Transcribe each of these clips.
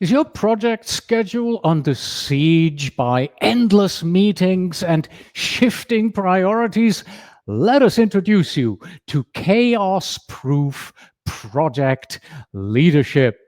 Is your project schedule under siege by endless meetings and shifting priorities? Let us introduce you to chaos proof project leadership.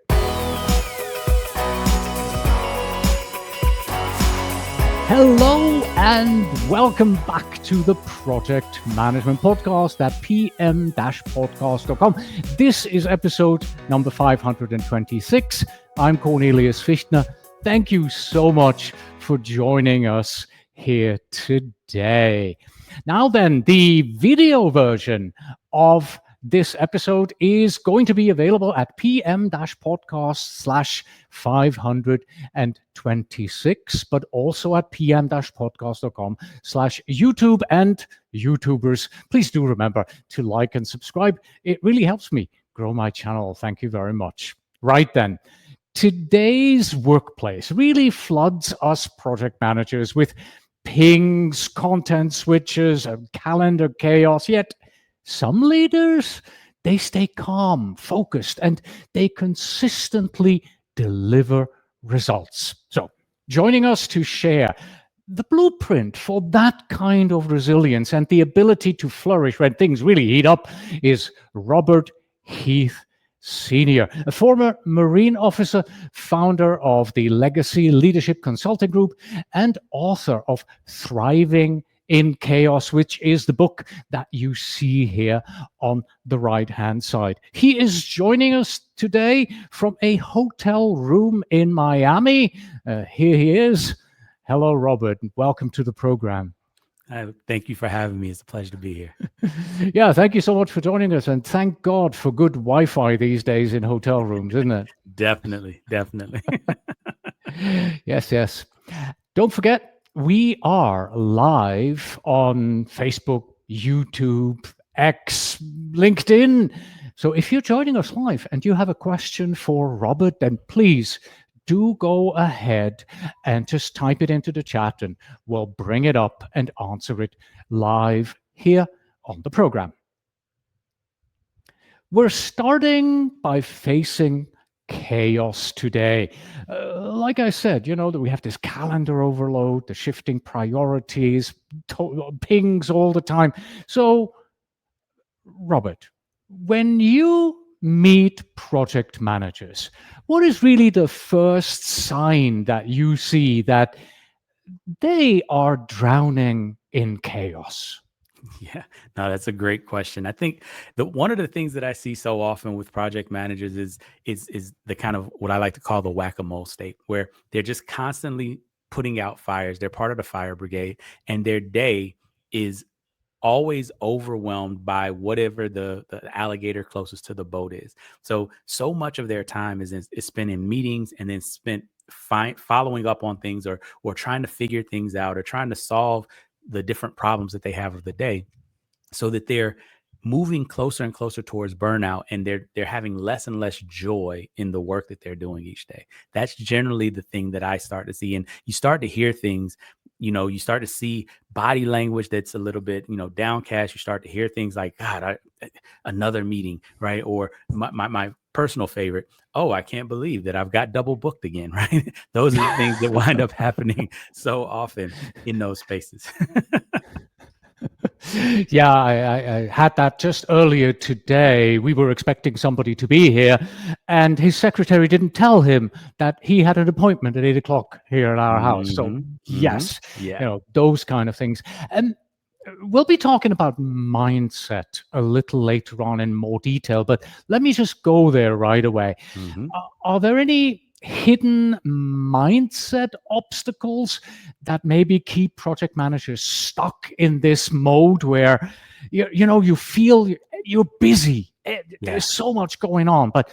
Hello and welcome back to the Project Management Podcast at pm-podcast.com. This is episode number 526. I'm Cornelius Fichtner. Thank you so much for joining us here today. Now then, the video version of this episode is going to be available at pm-podcast/526, but also at pm-podcast.com/YouTube and YouTubers. Please do remember to like and subscribe. It really helps me grow my channel. Thank you very much. Right then. Today's workplace really floods us project managers with pings, content switches, and calendar chaos, yet some leaders, they stay calm, focused, and they consistently deliver results. So, joining us to share the blueprint for that kind of resilience and the ability to flourish when things really heat up is Robert Heath Sr., a former Marine officer, founder of the Legacy Leadership Consulting Group, and author of Thriving in Chaos, which is the book that you see here on the right-hand side. He is joining us today from a hotel room in Miami. Here he is. Hello, Robert, and welcome to the program. Thank you for having me. It's a pleasure to be here. Yeah, thank you so much for joining us, and thank God for good Wi-Fi these days in hotel rooms, isn't it? Definitely. Yes. Don't forget, we are live on Facebook, YouTube, X, LinkedIn. So if you're joining us live and you have a question for Robert, then please do go ahead and just type it into the chat and we'll bring it up and answer it live here on the program. We're starting by facing chaos today. Like I said, that we have this calendar overload, the shifting priorities, pings all the time. So, Robert, when you meet project managers, what is really the first sign that you see that they are drowning in chaos? Yeah, no, that's a great question. I think one of the things that I see so often with project managers is the kind of what I like to call the whack-a-mole state, where they're just constantly putting out fires. They're part of the fire brigade, and their day is always overwhelmed by whatever the alligator closest to the boat is. So much of their time is spent in meetings and then spent following up on things or trying to figure things out or trying to solve the different problems that they have of the day, so that they're moving closer and closer towards burnout, and they're having less and less joy in the work that they're doing each day. That's generally the thing that I start to see. And you start to hear things, you start to see body language that's a little bit, downcast. You start to hear things like, God, another meeting, right? Or my personal favorite, oh, I can't believe that I've got double booked again, right? Those are the things that wind up happening so often in those spaces. Yeah, I had that just earlier today. We were expecting somebody to be here, and his secretary didn't tell him that he had an appointment at 8 o'clock here at our house. So, yes, those kind of things. And we'll be talking about mindset a little later on in more detail, but let me just go there right away. Are there any hidden mindset obstacles that maybe keep project managers stuck in this mode where you feel you're busy, there's so much going on, but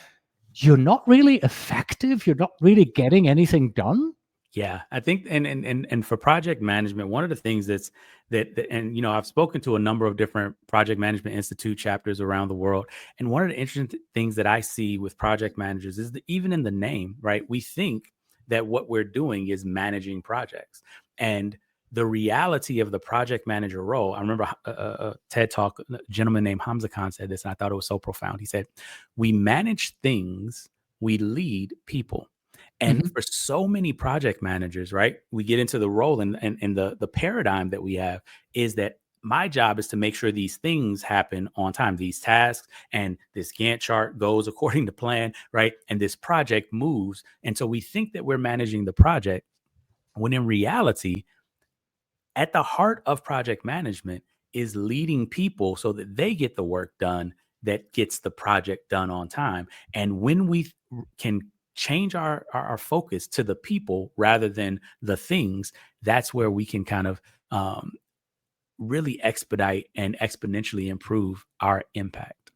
you're not really effective, you're not really getting anything done? Yeah, I think, and for project management, one of the things that I've spoken to a number of different project management institute chapters around the world, and one of the interesting things that I see with project managers is that even in the name, right, we think that what we're doing is managing projects, and the reality of the project manager role. I remember a TED Talk, a gentleman named Hamza Khan said this, and I thought it was so profound. He said, "We manage things, we lead people." And for so many project managers, right, we get into the role and the paradigm that we have is that my job is to make sure these things happen on time, these tasks, and this Gantt chart goes according to plan, right? And this project moves. And so we think that we're managing the project when in reality, at the heart of project management is leading people so that they get the work done that gets the project done on time. And when we can change our focus to the people rather than the things, that's where we can kind of really expedite and exponentially improve our impact.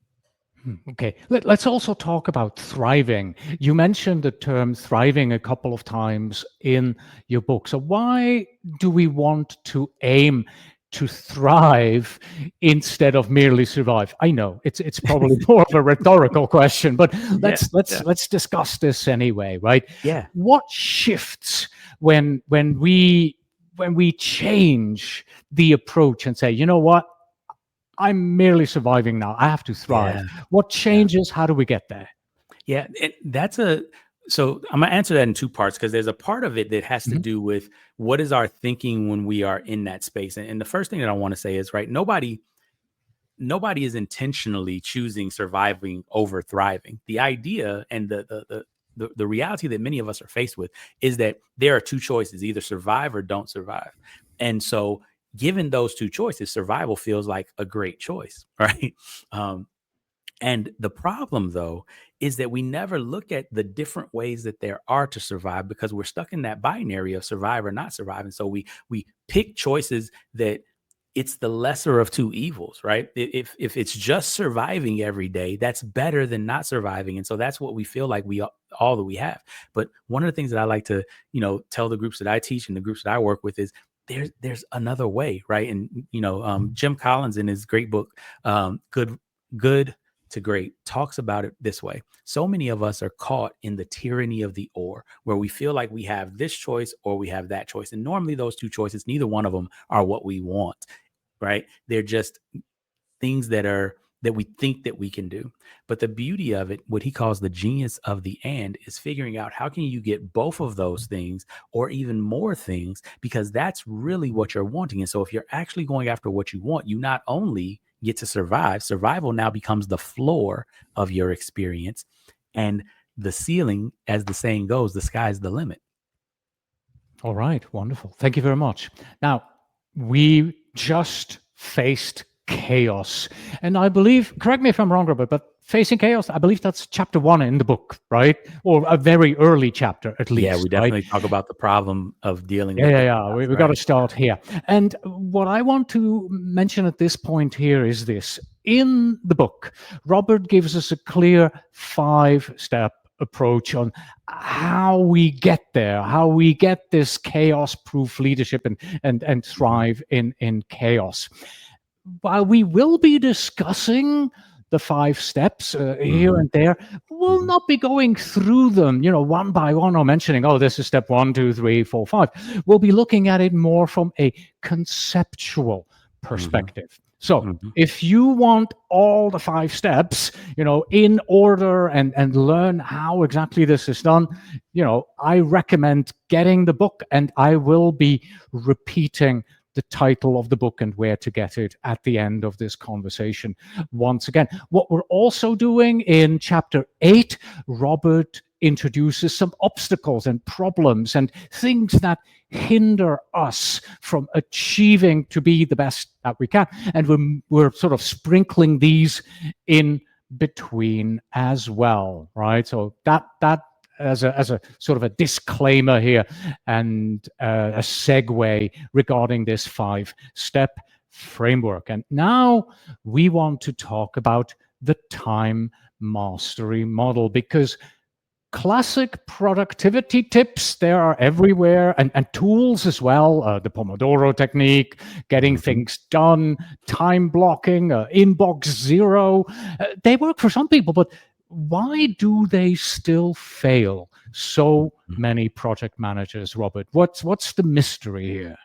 Okay, let's also talk about thriving. You mentioned the term thriving a couple of times in your book. So why do we want to aim to thrive instead of merely survive? I know it's probably more of a rhetorical question, but let's discuss this anyway, right? Yeah. What shifts when we change the approach and say, you know what? I'm merely surviving now. I have to thrive. Yeah. What changes? How do we get there? Yeah. So I'm going to answer that in two parts because there's a part of it that has to do with what is our thinking when we are in that space. And the first thing that I want to say is, right, nobody is intentionally choosing surviving over thriving. The idea and the reality that many of us are faced with is that there are two choices, either survive or don't survive. And so given those two choices, survival feels like a great choice, right? And the problem, though, is that we never look at the different ways that there are to survive because we're stuck in that binary of survive or not survive. And so we pick choices that it's the lesser of two evils, right? If it's just surviving every day, that's better than not surviving. And so that's what we feel like all that we have. But one of the things that I like to, tell the groups that I teach and the groups that I work with is there's another way, right? And Jim Collins in his great book, Good to Great, talks about it this way. So many of us are caught in the tyranny of the or, where we feel like we have this choice or we have that choice. And normally those two choices, neither one of them are what we want, right? They're just things that we think that we can do. But the beauty of it, what he calls the genius of the and, is figuring out how can you get both of those things or even more things, because that's really what you're wanting. And so if you're actually going after what you want, you not only get to survive, survival now becomes the floor of your experience, and the ceiling, as the saying goes, the sky's the limit. All right, wonderful. Thank you very much. Now, we just faced chaos. And I believe, correct me if I'm wrong, Robert, but facing chaos, I believe that's chapter 1 in the book, right? Or a very early chapter, at least. Yeah, we definitely talk about the problem of dealing with Yeah. We got to start here. And what I want to mention at this point here is this. In the book, Robert gives us a clear 5-step approach on how we get there, how we get this chaos-proof leadership and thrive in chaos. While we will be discussing the 5 steps here and there, we'll not be going through them, one by one or mentioning, oh, this is step 1, 2, 3, 4, 5. We'll be looking at it more from a conceptual perspective. So if you want all the 5 steps, in order and learn how exactly this is done, I recommend getting the book, and I will be repeating the title of the book and where to get it at the end of this conversation. Once again, what we're also doing in chapter 8, Robert introduces some obstacles and problems and things that hinder us from achieving to be the best that we can. And we're sort of sprinkling these in between as well, right? So that as a sort of a disclaimer here and a segue regarding this 5-step framework. And now we want to talk about the time mastery model, because classic productivity tips, there are everywhere, and tools as well, the Pomodoro technique, getting things done, time blocking, inbox zero. They work for some people, but why do they still fail so many project managers, Robert? What's the mystery here?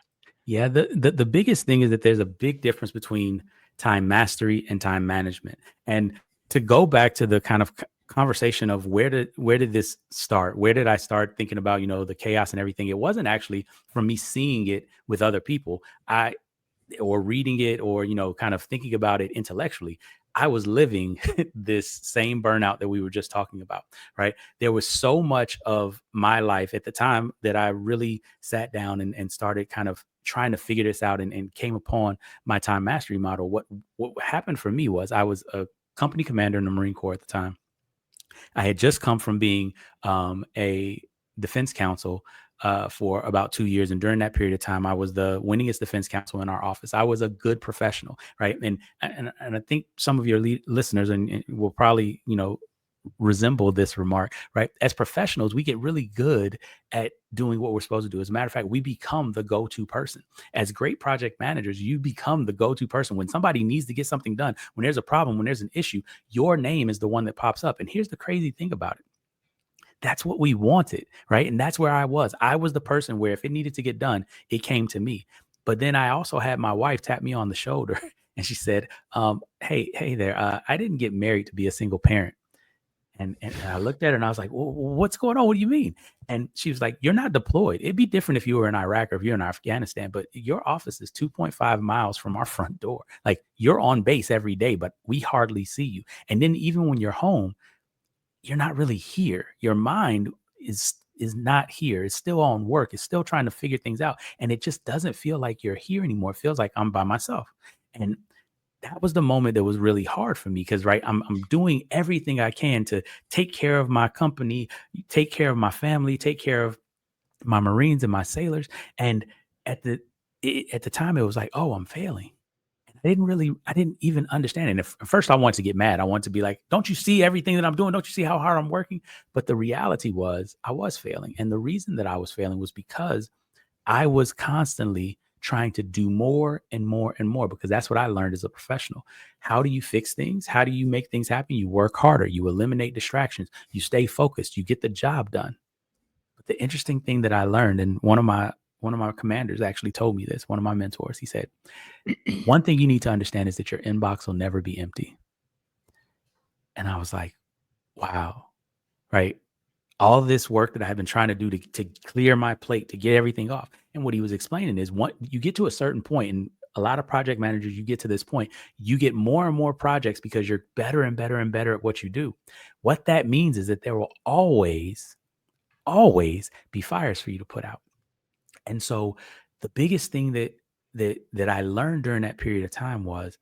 Yeah, the biggest thing is that there's a big difference between time mastery and time management. And to go back to the kind of conversation of where did this start? Where did I start thinking about, the chaos and everything? It wasn't actually from me seeing it with other people. Or reading it, or kind of thinking about it intellectually. I was living this same burnout that we were just talking about, right? There was so much of my life at the time that I really sat down and started kind of trying to figure this out, and came upon my time mastery model. What happened for me was, I was a company commander in the Marine Corps at the time. I had just come from being a defense counsel for about 2 years. And during that period of time, I was the winningest defense counsel in our office. I was a good professional, right? And I think some of your listeners and will probably, resemble this remark, right? As professionals, we get really good at doing what we're supposed to do. As a matter of fact, we become the go-to person. As great project managers, you become the go-to person. When somebody needs to get something done, when there's a problem, when there's an issue, your name is the one that pops up. And here's the crazy thing about it. That's what we wanted, right? And that's where I was. I was the person where if it needed to get done, it came to me. But then I also had my wife tap me on the shoulder and she said, hey there, I didn't get married to be a single parent. And I looked at her and I was like, well, what's going on? What do you mean? And she was like, you're not deployed. It'd be different if you were in Iraq or if you're in Afghanistan, but your office is 2.5 miles from our front door. Like, you're on base every day, but we hardly see you. And then even when you're home, you're not really here. Your mind is not here. It's still on work. It's still trying to figure things out. And it just doesn't feel like you're here anymore. It feels like I'm by myself. And that was the moment that was really hard for me, because, right, I'm doing everything I can to take care of my company, take care of my family, take care of my Marines and my sailors. And at the time, it was like, oh, I'm failing. I didn't even understand it. And at first I wanted to get mad. I wanted to be like, don't you see everything that I'm doing? Don't you see how hard I'm working? But the reality was, I was failing. And the reason that I was failing was because I was constantly trying to do more and more and more, because that's what I learned as a professional. How do you fix things? How do you make things happen? You work harder, you eliminate distractions, you stay focused, you get the job done. But the interesting thing that I learned, and one of my commanders actually told me this, one of my mentors, he said, one thing you need to understand is that your inbox will never be empty. And I was like, wow, right? All this work that I had been trying to do to clear my plate, to get everything off. And what he was explaining is, once you get to a certain point, and a lot of project managers, you get to this point, you get more and more projects because you're better and better and better at what you do. What that means is that there will always be fires for you to put out. And so the biggest thing that I learned during that period of time was,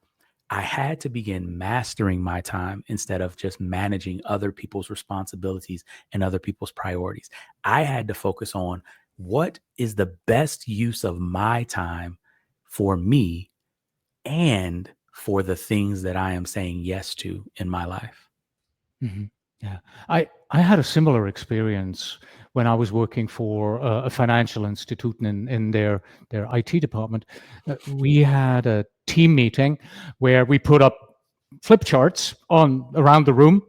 I had to begin mastering my time instead of just managing other people's responsibilities and other people's priorities. I had to focus on what is the best use of my time for me and for the things that I am saying yes to in my life. Mm-hmm. Yeah, I had a similar experience when I was working for a financial institute in their IT department. We had a team meeting where we put up flip charts on around the room,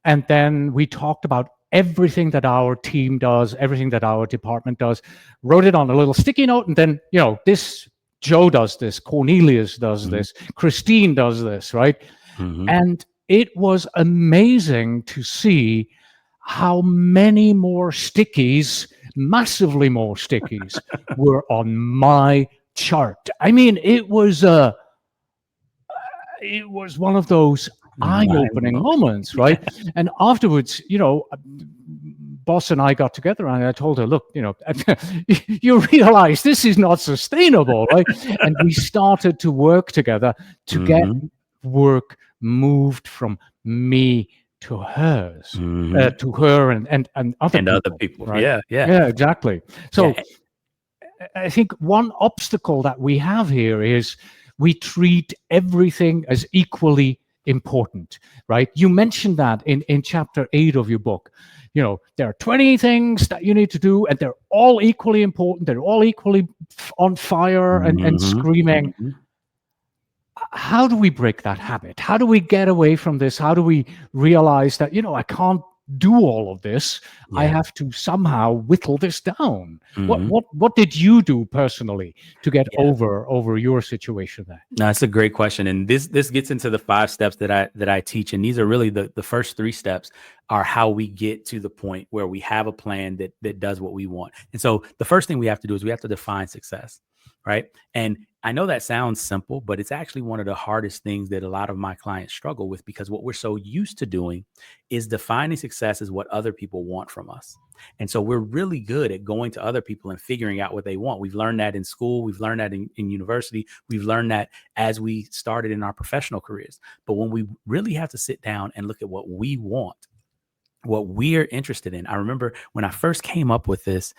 and then we talked about everything that our team does, everything that our department does, wrote it on a little sticky note, and then, this Joe does this, Cornelius does this, Christine does this, right? And it was amazing to see how many more stickies, massively more stickies, were on my chart. I mean, it was one of those eye-opening moments, right? And afterwards, boss and I got together and I told her, look, you realize this is not sustainable, right? And we started to work together to get work moved from me to hers, to her and other people. Right? Yeah, exactly. So I think one obstacle that we have here is we treat everything as equally important, right? You mentioned that in chapter 8 of your book. There are 20 things that you need to do, and they're all equally important. They're all equally on fire and screaming. How do we break that habit? How do we get away from this? How do we realize that, I can't do all of this. I Yeah. have to somehow whittle this down. What Mhm. what what did you do personally to get Yeah. over your situation there? No, that's a great question, and this gets into the 5 steps that I teach, and these are really the first 3 steps are how we get to the point where we have a plan that does what we want. And so the first thing we have to do is we have to define success, right? And I know that sounds simple, but it's actually one of the hardest things that a lot of my clients struggle with, because what we're so used to doing is defining success as what other people want from us. And so we're really good at going to other people and figuring out what they want. We've learned that in school. We've learned that in university. We've learned that as we started in our professional careers. But when we really have to sit down and look at what we want, what we're interested in. I remember when I first came up with this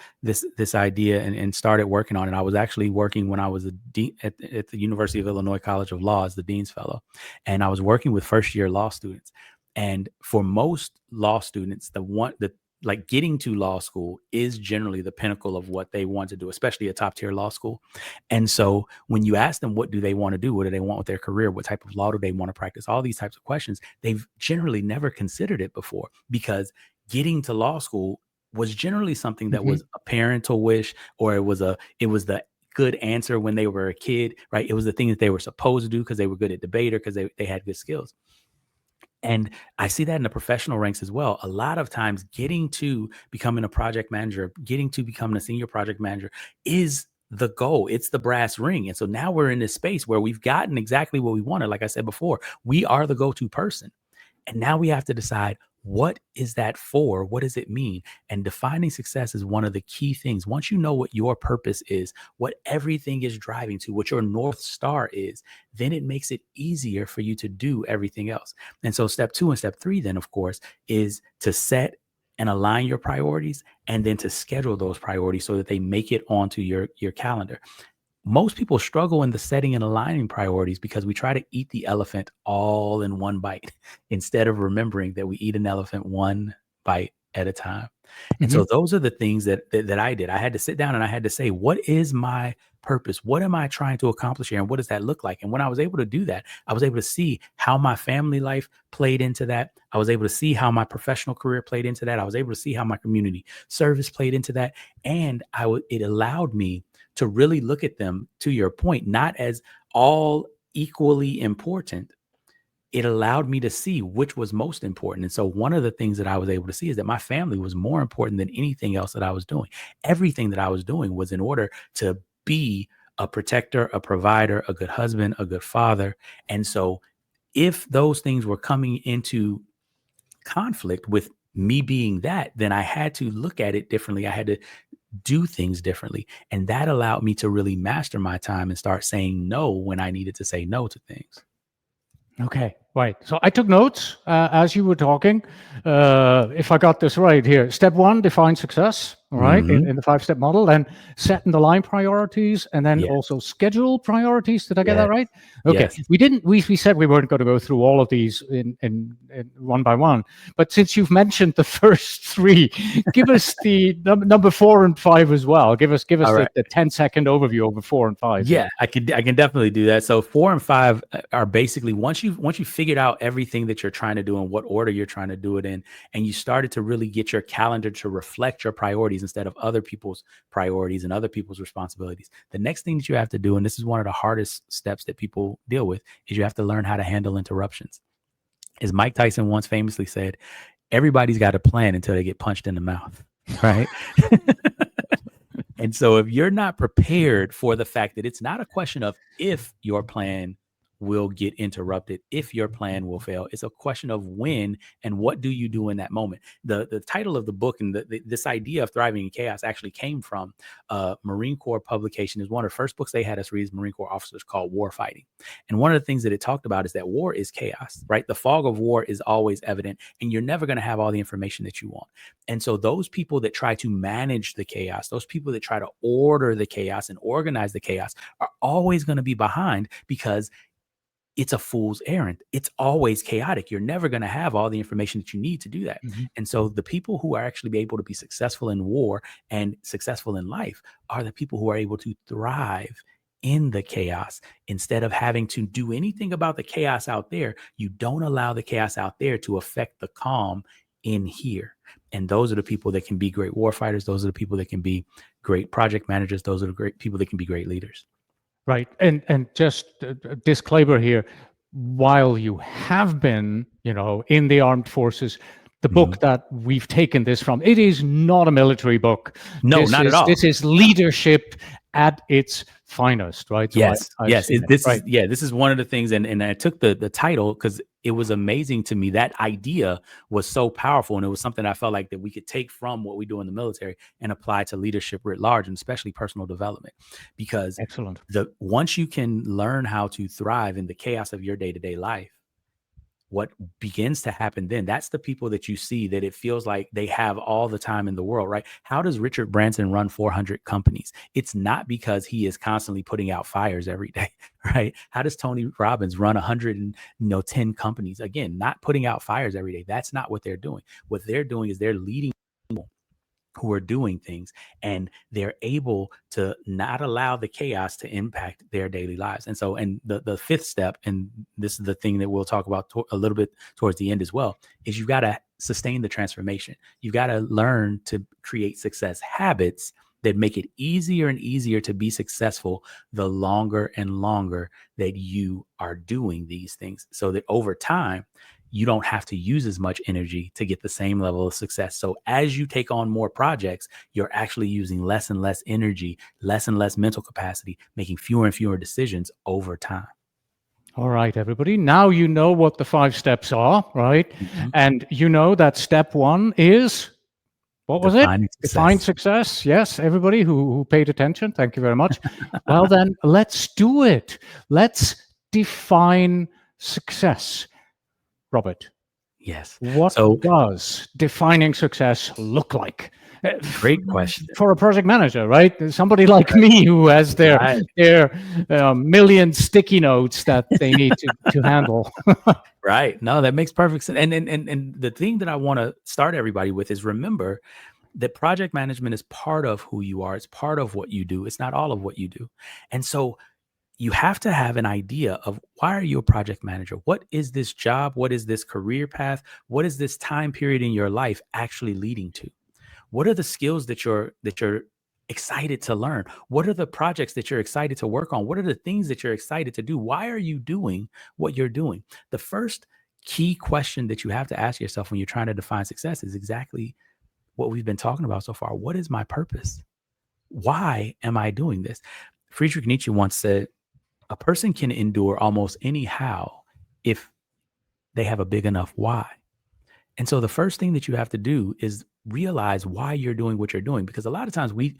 idea and started working on it. I was actually working when I was at the University of Illinois College of Law as the Dean's Fellow, and I was working with first year law students. And for most law students, the like getting to law school is generally the pinnacle of what they want to do, especially a top tier law school. And so when you ask them, what do they want to do? What do they want with their career? What type of law do they want to practice? All these types of questions, they've generally never considered it before, because getting to law school was generally something that Mhm. was a parental wish, or it was the good answer when they were a kid, right? It was the thing that they were supposed to do because they were good at debate, or because they had good skills. And I see that in the professional ranks as well. A lot of times getting to becoming a project manager, getting to becoming a senior project manager is the goal. It's the brass ring. And so now we're in this space where we've gotten exactly what we wanted. Like I said before, we are the go-to person. And now we have to decide, what is that for? What does it mean? And defining success is one of the key things. Once you know what your purpose is, what everything is driving to, what your North Star is, then it makes it easier for you to do everything else. And so step 2 and step 3, then, of course, is to set and align your priorities, and then to schedule those priorities so that they make it onto your calendar. Most people struggle in the setting and aligning priorities because we try to eat the elephant all in one bite instead of remembering that we eat an elephant one bite at a time. And Mhm. so those are the things that I did. I had to sit down and I had to say, what is my purpose? What am I trying to accomplish here? And what does that look like? And when I was able to do that, I was able to see how my family life played into that. I was able to see how my professional career played into that. I was able to see how my community service played into that. And it allowed me to really look at them, to your point, not as all equally important. It allowed me to see which was most important. And so one of the things that I was able to see is that my family was more important than anything else that I was doing. Everything that I was doing was in order to be a protector, a provider, a good husband, a good father. And so if those things were coming into conflict with me being that, then I had to look at it differently. I had to do things differently. And that allowed me to really master my time and start saying no when I needed to say no to things. Okay, right. So I took notes as you were talking. If I got this right here, step 1, define success. All right, Hmm. in the 5-step model, then set and align priorities, and then Yeah. also schedule priorities. Did I get that Yes. right? Okay, Yes. we didn't. We said we weren't going to go through all of these in one by one. But since you've mentioned the first 3, give us the number 4 and 5 as well. Give us All right. the 10-second overview over 4 and 5 Yeah, here. I can definitely do that. So 4 and 5 are basically, once you figured out everything that you're trying to do and what order you're trying to do it in, and you started to really get your calendar to reflect your priorities instead of other people's priorities and other people's responsibilities. The next thing that you have to do, and this is one of the hardest steps that people deal with, is you have to learn how to handle interruptions. As Mike Tyson once famously said, everybody's got a plan until they get punched in the mouth, right? And so if you're not prepared for the fact that it's not a question of if your plan will get interrupted, if your plan will fail, it's a question of when and what do you do in that moment. The title of the book and this idea of thriving in chaos actually came from a Marine Corps publication. Is one of the first books they had us read as Marine Corps officers, called War Fighting. And one of the things that it talked about is that war is chaos, right? The fog of war is always evident, and you're never going to have all the information that you want. And so those people that try to manage the chaos, those people that try to order the chaos and organize the chaos, are always going to be behind, because it's a fool's errand. It's always chaotic. You're never going to have all the information that you need to do that. Mhm. And so the people who are actually able to be successful in war and successful in life are the people who are able to thrive in the chaos. Instead of having to do anything about the chaos out there, you don't allow the chaos out there to affect the calm in here. And those are the people that can be great warfighters. Those are the people that can be great project managers. Those are the great people that can be great leaders. Right. And just a disclaimer here, while you have been, in the armed forces, the book that we've taken this from, it is not a military book. No, not at all. This is leadership at its finest, right? So Yes. right. This is one of the things. And I took the title because it was amazing to me. That idea was so powerful. And it was something I felt like that we could take from what we do in the military and apply to leadership writ large, and especially personal development. Because Excellent. once you can learn how to thrive in the chaos of your day-to-day life, what begins to happen then, that's the people that you see that it feels like they have all the time in the world, right? How does Richard Branson run 400 companies? It's not because he is constantly putting out fires every day, right? How does Tony Robbins run 110 companies? Again, not putting out fires every day. That's not what they're doing. What they're doing is they're leading people who are doing things, and they're able to not allow the chaos to impact their daily lives. And so, and the fifth step, and this is the thing that we'll talk about a little bit towards the end as well, is you've got to sustain the transformation. You've got to learn to create success habits that make it easier and easier to be successful the longer and longer that you are doing these things, so that over time, you don't have to use as much energy to get the same level of success. So as you take on more projects, you're actually using less and less energy, less and less mental capacity, making fewer and fewer decisions over time. All right, everybody. Now you know what the 5 steps are, right? And you know that step 1 is, what was it? Define success. Yes, everybody who paid attention, thank you very much. Well, then let's do it. Let's define success. Robert. Yes. What does defining success look like? Great question. For a project manager, right? Somebody like me who has their million sticky notes that they need to handle. Right. No, that makes perfect sense. And the thing that I want to start everybody with is, remember that project management is part of who you are. It's part of what you do. It's not all of what you do. And so you have to have an idea of, why are you a project manager? What is this job? What is this career path? What is this time period in your life actually leading to? What are the skills that you're excited to learn? What are the projects that you're excited to work on? What are the things that you're excited to do? Why are you doing what you're doing? The first key question that you have to ask yourself when you're trying to define success is exactly what we've been talking about so far. What is my purpose? Why am I doing this? Friedrich Nietzsche once said, a person can endure almost any how if they have a big enough why. And so the first thing that you have to do is realize why you're doing what you're doing, because a lot of times we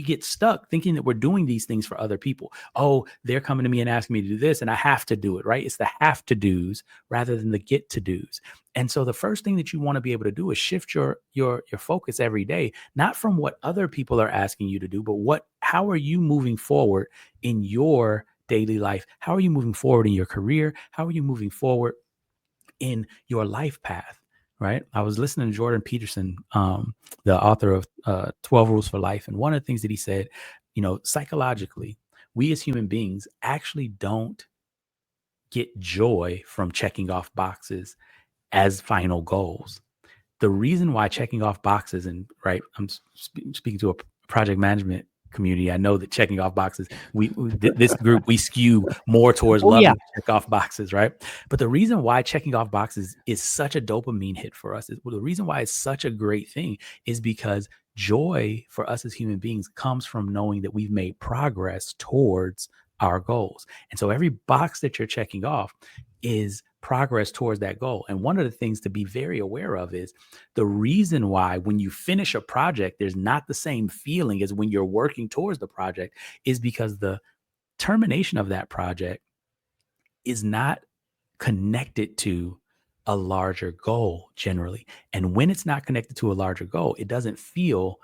get stuck thinking that we're doing these things for other people. Oh, they're coming to me and asking me to do this, and I have to do it, right? It's the have to do's rather than the get to do's. And so the first thing that you want to be able to do is shift your focus every day, not from what other people are asking you to do, but how are you moving forward in your daily life? How are you moving forward in your career? How are you moving forward in your life path? Right. I was listening to Jordan Peterson, the author of 12 Rules for Life. And one of the things that he said, psychologically, we as human beings actually don't get joy from checking off boxes as final goals. The reason why checking off boxes, and right, I'm speaking to a project management community. I know that checking off boxes, this group, we skew more towards loving to check off boxes, right? But the reason why checking off boxes is such a dopamine hit for us, the reason why it's such a great thing, is because joy for us as human beings comes from knowing that we've made progress towards our goals. And so every box that you're checking off is progress towards that goal. And one of the things to be very aware of is the reason why when you finish a project, there's not the same feeling as when you're working towards the project, is because the termination of that project is not connected to a larger goal generally. And when it's not connected to a larger goal, it doesn't feel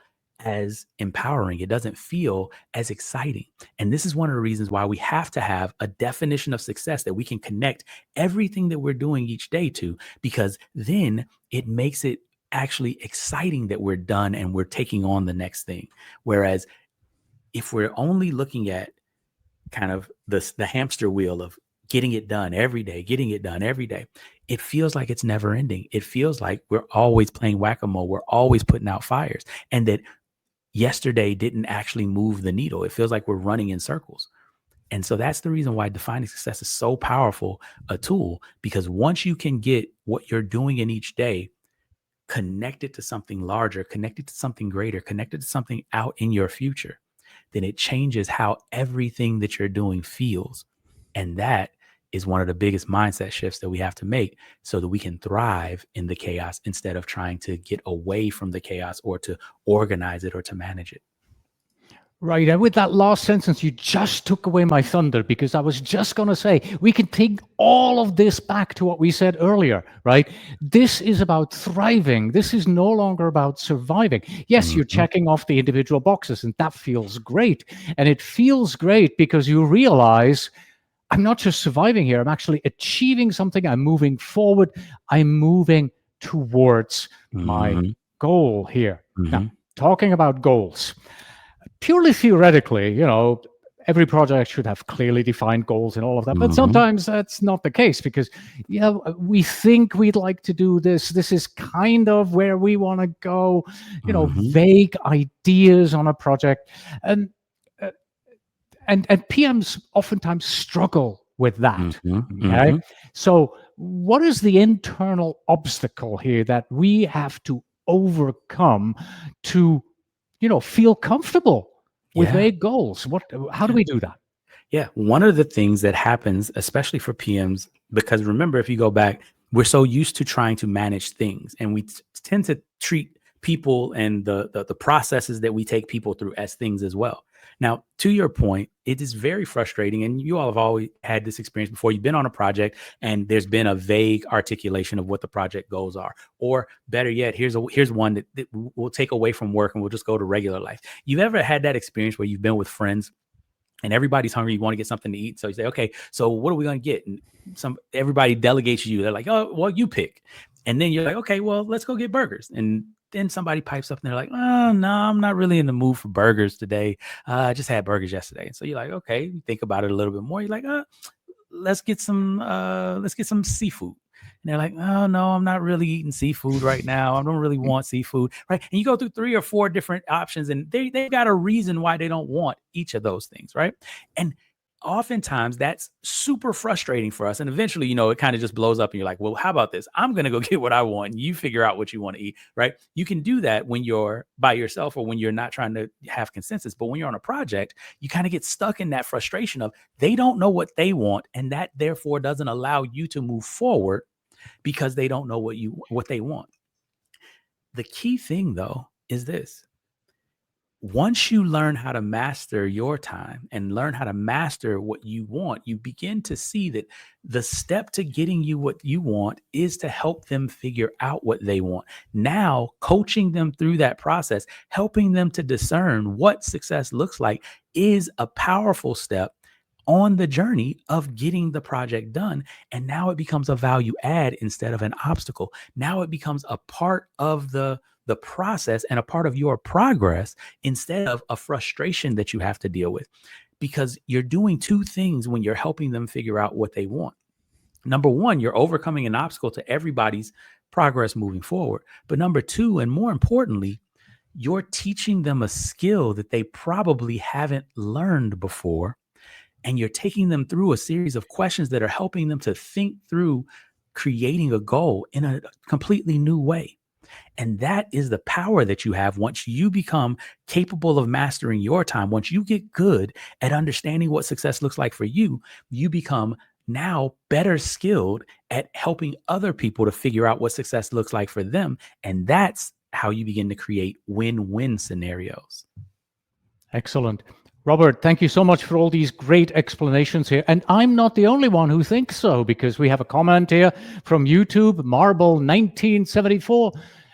as empowering. It doesn't feel as exciting. And this is one of the reasons why we have to have a definition of success that we can connect everything that we're doing each day to, because then it makes it actually exciting that we're done and we're taking on the next thing. Whereas if we're only looking at kind of the hamster wheel of getting it done every day, getting it done every day, it feels like it's never ending. It feels like we're always playing whack-a-mole. We're always putting out fires, and that yesterday didn't actually move the needle. It feels like we're running in circles. And so that's the reason why defining success is so powerful a tool, because once you can get what you're doing in each day connected to something larger, connected to something greater, connected to something out in your future, then it changes how everything that you're doing feels. And that is one of the biggest mindset shifts that we have to make so that we can thrive in the chaos instead of trying to get away from the chaos or to organize it or to manage it. Right. And with that last sentence, you just took away my thunder, because I was just going to say, we can take all of this back to what we said earlier, right? This is about thriving. This is no longer about surviving. Yes, you're checking off the individual boxes, and that feels great. And it feels great because you realize, I'm not just surviving here, I'm actually achieving something. I'm moving forward. I'm moving towards my goal here. Now, talking about goals, purely theoretically, every project should have clearly defined goals and all of that. But sometimes that's not the case, because, we think we'd like to do this. This is kind of where we want to go, vague ideas on a project. And PMs oftentimes struggle with that. Okay? So what is the internal obstacle here that we have to overcome to feel comfortable with vague goals? How do we do that? Yeah. One of the things that happens, especially for PMs, because remember, if you go back, we're so used to trying to manage things, and we tend to treat people and the processes that we take people through as things as well. Now, to your point, it is very frustrating, and you all have always had this experience before. You've been on a project and there's been a vague articulation of what the project goals are, or better yet, here's one that we'll take away from work and we'll just go to regular life. You've ever had that experience where you've been with friends and everybody's hungry, you want to get something to eat, so you say, okay, so what are we going to get? And everybody delegates you. They're like, oh, well, you pick. And then you're like, okay, well, let's go get burgers. And then somebody pipes up and they're like, oh, no, I'm not really in the mood for burgers today. I just had burgers yesterday. And so you're like, okay, you think about it a little bit more. You're like, let's get some seafood. And they're like, oh, no, I'm not really eating seafood right now. I don't really want seafood. Right. And you go through 3 or 4 different options, and they've got a reason why they don't want each of those things. Right. And oftentimes that's super frustrating for us. And eventually, it kind of just blows up and you're like, well, how about this? I'm going to go get what I want. You figure out what you want to eat, right? You can do that when you're by yourself or when you're not trying to have consensus. But when you're on a project, you kind of get stuck in that frustration of they don't know what they want. And that therefore doesn't allow you to move forward because they don't know what they want. The key thing, though, is this. Once you learn how to master your time and learn how to master what you want, you begin to see that the step to getting you what you want is to help them figure out what they want. Now, coaching them through that process, helping them to discern what success looks like, is a powerful step on the journey of getting the project done. And now it becomes a value add instead of an obstacle. Now it becomes a part of the process and a part of your progress instead of a frustration that you have to deal with, because you're doing 2 things when you're helping them figure out what they want. Number 1, you're overcoming an obstacle to everybody's progress moving forward. But number 2, and more importantly, you're teaching them a skill that they probably haven't learned before. And you're taking them through a series of questions that are helping them to think through creating a goal in a completely new way. And that is the power that you have once you become capable of mastering your time. Once you get good at understanding what success looks like for you, you become now better skilled at helping other people to figure out what success looks like for them. And that's how you begin to create win-win scenarios. Excellent. Robert, thank you so much for all these great explanations here. And I'm not the only one who thinks so, because we have a comment here from YouTube, Marble 1974.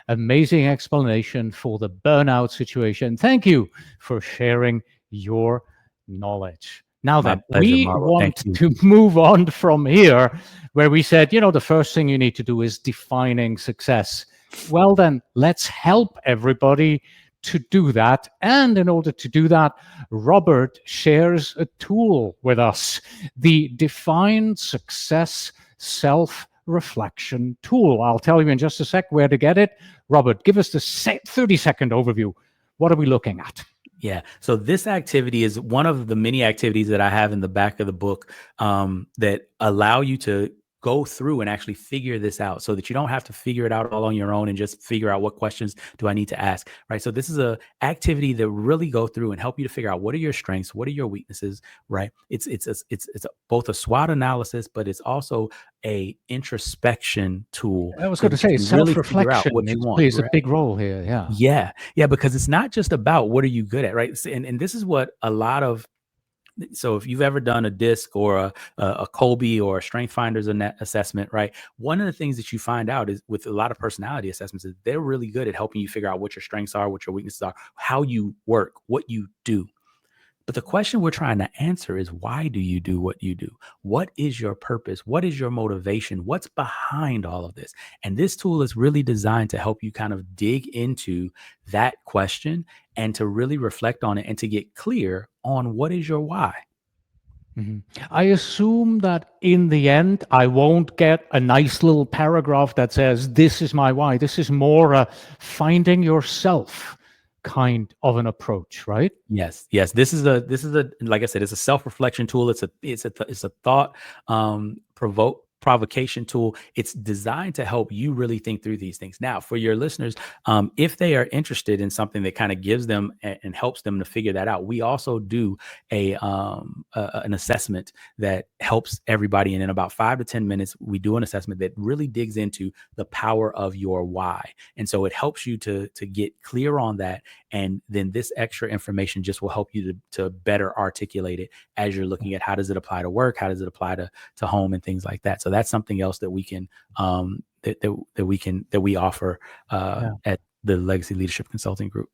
Amazing explanation for the burnout situation. Thank you for sharing your knowledge. Now then, we want to move on from here, where we said, the first thing you need to do is defining success. Well then, let's help everybody to do that. And in order to do that, Robert shares a tool with us, the Defined Success Self-Reflection Tool. I'll tell you in just a sec where to get it. Robert, give us the 30-second overview. What are we looking at? Yeah. So this activity is one of the many activities that I have in the back of the book that allow you to go through and actually figure this out so that you don't have to figure it out all on your own and just figure out what questions do I need to ask, right? So this is a activity that really go through and help you to figure out what are your strengths, what are your weaknesses, right? It's both a SWOT analysis, but it's also a introspection tool I was so going to that you say can really figure out self-reflection what you want, plays a right? big role here. Yeah. Yeah, because it's not just about what are you good at, right? And this is what a lot of, so if you've ever done a DISC or a Colby or a Strength Finders assessment, right? One of the things that you find out is with a lot of personality assessments is they're really good at helping you figure out what your strengths are, what your weaknesses are, how you work, what you do. But the question we're trying to answer is why do you do what you do? What is your purpose? What is your motivation? What's behind all of this? And this tool is really designed to help you kind of dig into that question and to really reflect on it and to get clear on what is your why. I assume that in the end, I won't get a nice little paragraph that says, this is my why. This is more a finding yourself kind of an approach, right? Yes. This is a like I said, it's a self-reflection tool. It's a thought provocation tool. It's designed to help you really think through these things. Now, for your listeners, if they are interested in something that kind of gives them and helps them to figure that out, we also do an assessment that helps everybody. And in about 5 to 10 minutes, we do an assessment that really digs into the power of your why. And so it helps you to get clear on that. And then this extra information just will help you to better articulate it as you're looking at how does it apply to work, how does it apply to home and things like that. So that's something else that we can that we offer at the Legacy Leadership Consulting Group.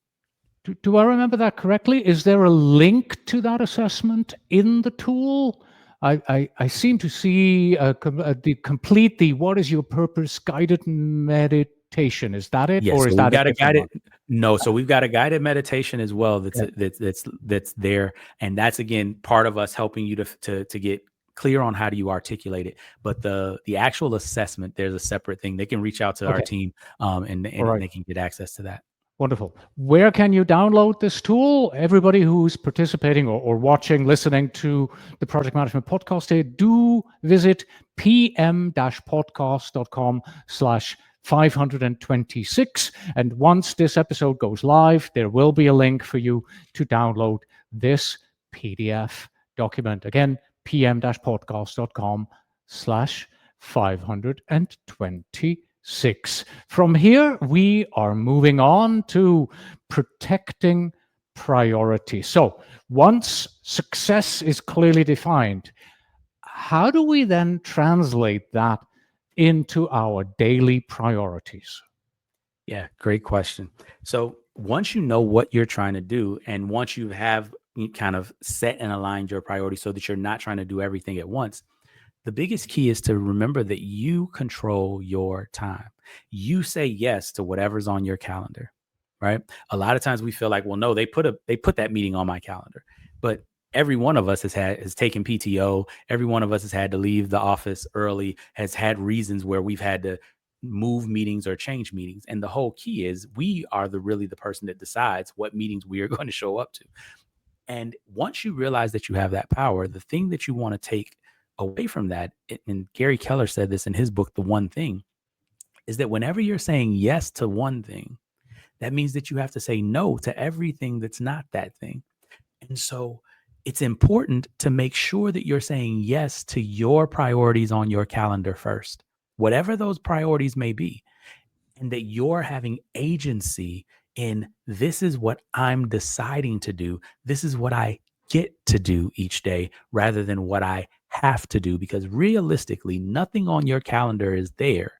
Do I remember that correctly? Is there a link to that assessment in the tool? I seem to see the what is your purpose guided meditation. Is that it, Yes, or so is we've that a got a different guided one? no, so we've got a guided meditation as well that's there, and that's again part of us helping you to get clear on how do you articulate it. But the actual assessment, there's a separate thing. They can reach out to our Okay, team, and all right. they can get access to that. Wonderful. Where can you download this tool? Everybody who's participating or watching, listening to the Project Management Podcast here, do visit pm-podcast.com/526. And once this episode goes live, there will be a link for you to download this PDF document. Again, pm-podcast.com/526. From here, we are moving on to protecting priority. So once success is clearly defined, how do we then translate that into our daily priorities? Yeah, great question. So once you know what you're trying to do, and once you have kind of set and aligned your priorities so that you're not trying to do everything at once, the biggest key is to remember that you control your time. You say yes to whatever's on your calendar, right? A lot of times we feel like, well, no, they put that meeting on my calendar. But every one of us has taken PTO. Every one of us has had to leave the office early, has had reasons where we've had to move meetings or change meetings. And the whole key is we are really the person that decides what meetings we are going to show up to. And once you realize that you have that power, the thing that you want to take away from that, and Gary Keller said this in his book, The One Thing, is that whenever you're saying yes to one thing, that means that you have to say no to everything that's not that thing. And so it's important to make sure that you're saying yes to your priorities on your calendar first, whatever those priorities may be, and that you're having agency in this is what I'm deciding to do. This is what I get to do each day rather than what I have to do, because realistically, nothing on your calendar is there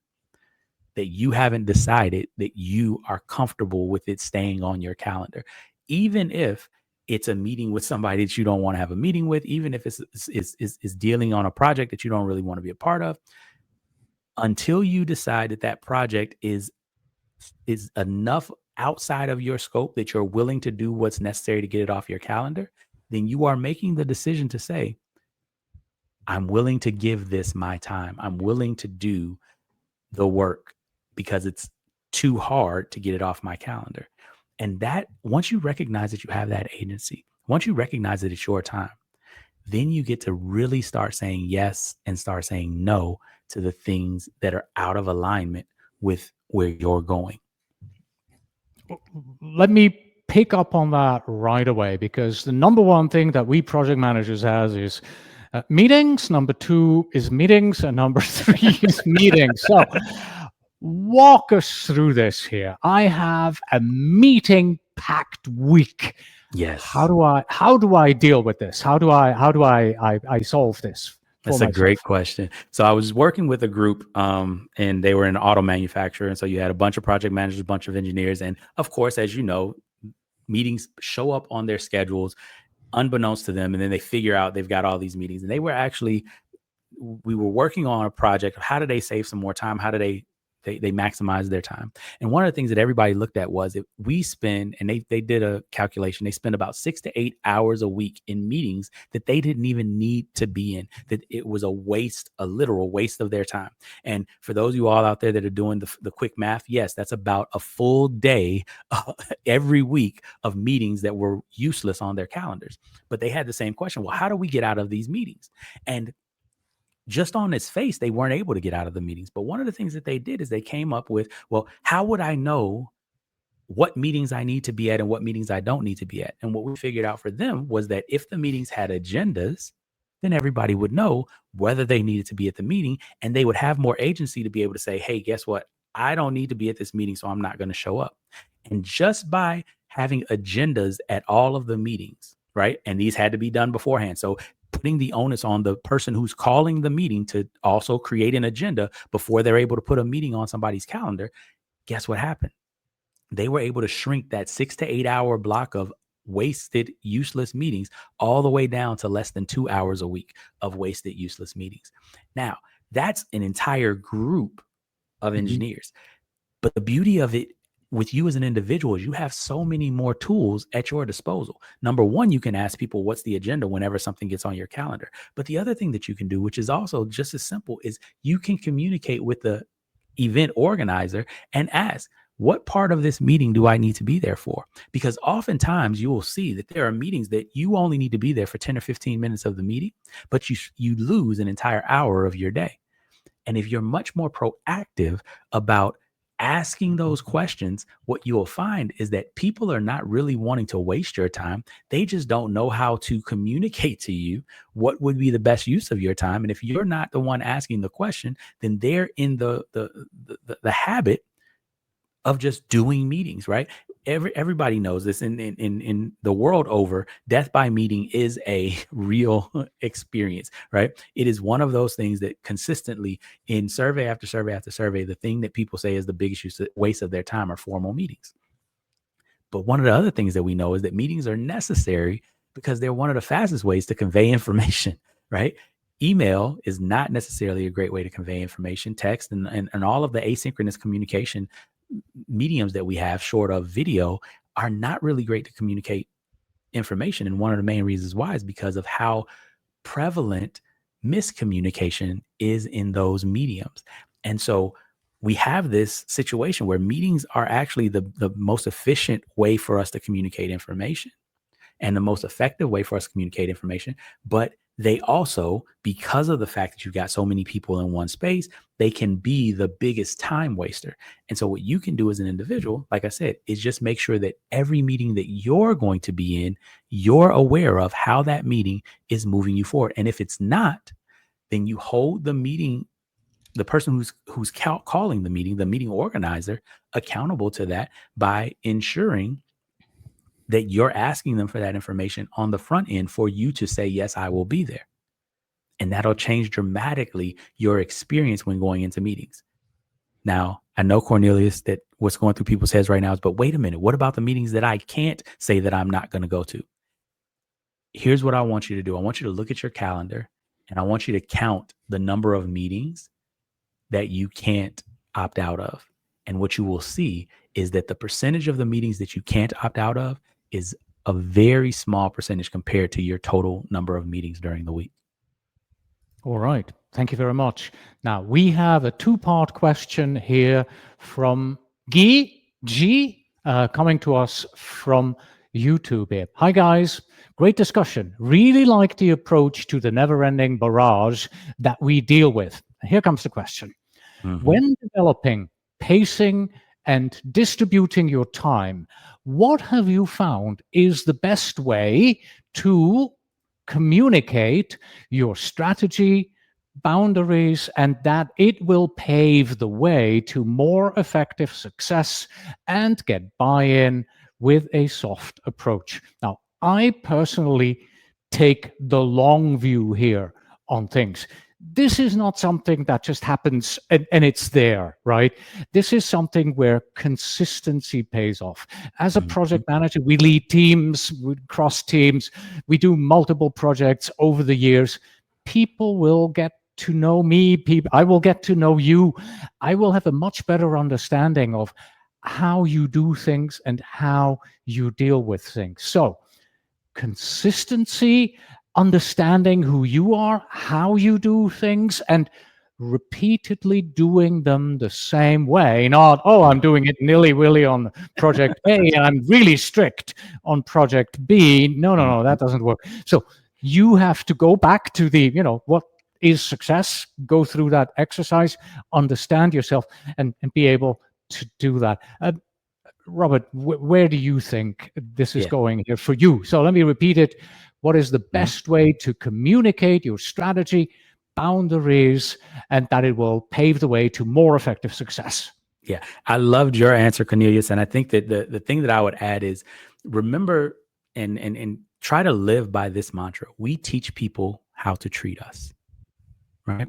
that you haven't decided that you are comfortable with it staying on your calendar. Even if it's a meeting with somebody that you don't want to have a meeting with, even if it's dealing on a project that you don't really want to be a part of, until you decide that project is enough outside of your scope, that you're willing to do what's necessary to get it off your calendar, then you are making the decision to say, I'm willing to give this my time. I'm willing to do the work because it's too hard to get it off my calendar. And that, once you recognize that you have that agency, once you recognize that it's your time, then you get to really start saying yes and start saying no to the things that are out of alignment with where you're going. Let me pick up on that right away, because the number one thing that we project managers has is meetings. Number two is meetings, and number three is meetings. So walk us through this here. I have a meeting packed week. Yes. How do I deal with this? How do I solve this? That's a great question. So I was working with a group, and they were an auto manufacturer. And so you had a bunch of project managers, a bunch of engineers. And of course, as you know, meetings show up on their schedules unbeknownst to them. And then they figure out they've got all these meetings. And we were working on a project. How do they save some more time? How do they maximize their time? And one of the things that everybody looked at was, if we spend, and they did a calculation, they spend about 6 to 8 hours a week in meetings that they didn't even need to be in, that it was a literal waste of their time. And for those of you all out there that are doing the quick math, yes, that's about a full day every week of meetings that were useless on their calendars. But they had the same question. Well, how do we get out of these meetings? And just on its face, they weren't able to get out of the meetings. But one of the things that they did is they came up with, well, how would I know what meetings I need to be at and what meetings I don't need to be at? And what we figured out for them was that if the meetings had agendas, then everybody would know whether they needed to be at the meeting, and they would have more agency to be able to say, hey, guess what? I don't need to be at this meeting, so I'm not going to show up. And just by having agendas at all of the meetings, right? And these had to be done beforehand. So putting the onus on the person who's calling the meeting to also create an agenda before they're able to put a meeting on somebody's calendar, guess what happened? They were able to shrink that 6 to 8 hour block of wasted, useless meetings all the way down to less than 2 hours a week of wasted, useless meetings. Now, that's an entire group of engineers. But the beauty of it with you as an individual is you have so many more tools at your disposal. Number one, you can ask people what's the agenda whenever something gets on your calendar. But the other thing that you can do, which is also just as simple, is you can communicate with the event organizer and ask, what part of this meeting do I need to be there for? Because oftentimes you will see that there are meetings that you only need to be there for 10 or 15 minutes of the meeting, but you lose an entire hour of your day. And if you're much more proactive about asking those questions, what you will find is that people are not really wanting to waste your time. They just don't know how to communicate to you what would be the best use of your time. And if you're not the one asking the question, then they're in the habit of just doing meetings, right? Everybody knows this in the world over. Death by meeting is a real experience, right? It is one of those things that consistently, in survey after survey after survey, the thing that people say is the biggest waste of their time are formal meetings. But one of the other things that we know is that meetings are necessary because they're one of the fastest ways to convey information, right? Email is not necessarily a great way to convey information. Text and all of the asynchronous communication mediums that we have, short of video, are not really great to communicate information. And one of the main reasons why is because of how prevalent miscommunication is in those mediums. And so we have this situation where meetings are actually the most efficient way for us to communicate information and the most effective way for us to communicate information. But they also, because of the fact that you've got so many people in one space, they can be the biggest time waster. And so what you can do as an individual, like I said, is just make sure that every meeting that you're going to be in, you're aware of how that meeting is moving you forward. And if it's not, then you hold the meeting, the person who's calling the meeting organizer, accountable to that by ensuring that you're asking them for that information on the front end for you to say, yes, I will be there. And that'll change dramatically your experience when going into meetings. Now, I know, Cornelius, that what's going through people's heads right now is, but wait a minute, what about the meetings that I can't say that I'm not going to go to? Here's what I want you to do. I want you to look at your calendar and I want you to count the number of meetings that you can't opt out of. And what you will see is that the percentage of the meetings that you can't opt out of is a very small percentage compared to your total number of meetings during the week. All right. Thank you very much. Now, we have a two-part question here from G, coming to us from YouTube here. Hi, guys. Great discussion. Really like the approach to the never-ending barrage that we deal with. Here comes the question. When developing, pacing, and distributing your time, what have you found is the best way to communicate your strategy, boundaries, and that it will pave the way to more effective success and get buy-in with a soft approach? Now, I personally take the long view here on things. This is not something that just happens and it's there, right? This is something where consistency pays off. As a project manager, we lead teams, we cross teams, we do multiple projects over the years. People will get to know me, I will get to know you. I will have a much better understanding of how you do things and how you deal with things. So, consistency, understanding who you are, how you do things, and repeatedly doing them the same way. Not, oh, I'm doing it nilly-willy on project A, and I'm really strict on project B. No, that doesn't work. So you have to go back to the, what is success, go through that exercise, understand yourself, and be able to do that. Robert, where do you think this is going here for you? So let me repeat it. What is the best way to communicate your strategy, boundaries, and that it will pave the way to more effective success? Yeah, I loved your answer, Cornelius. And I think that the thing that I would add is remember and try to live by this mantra. We teach people how to treat us, right?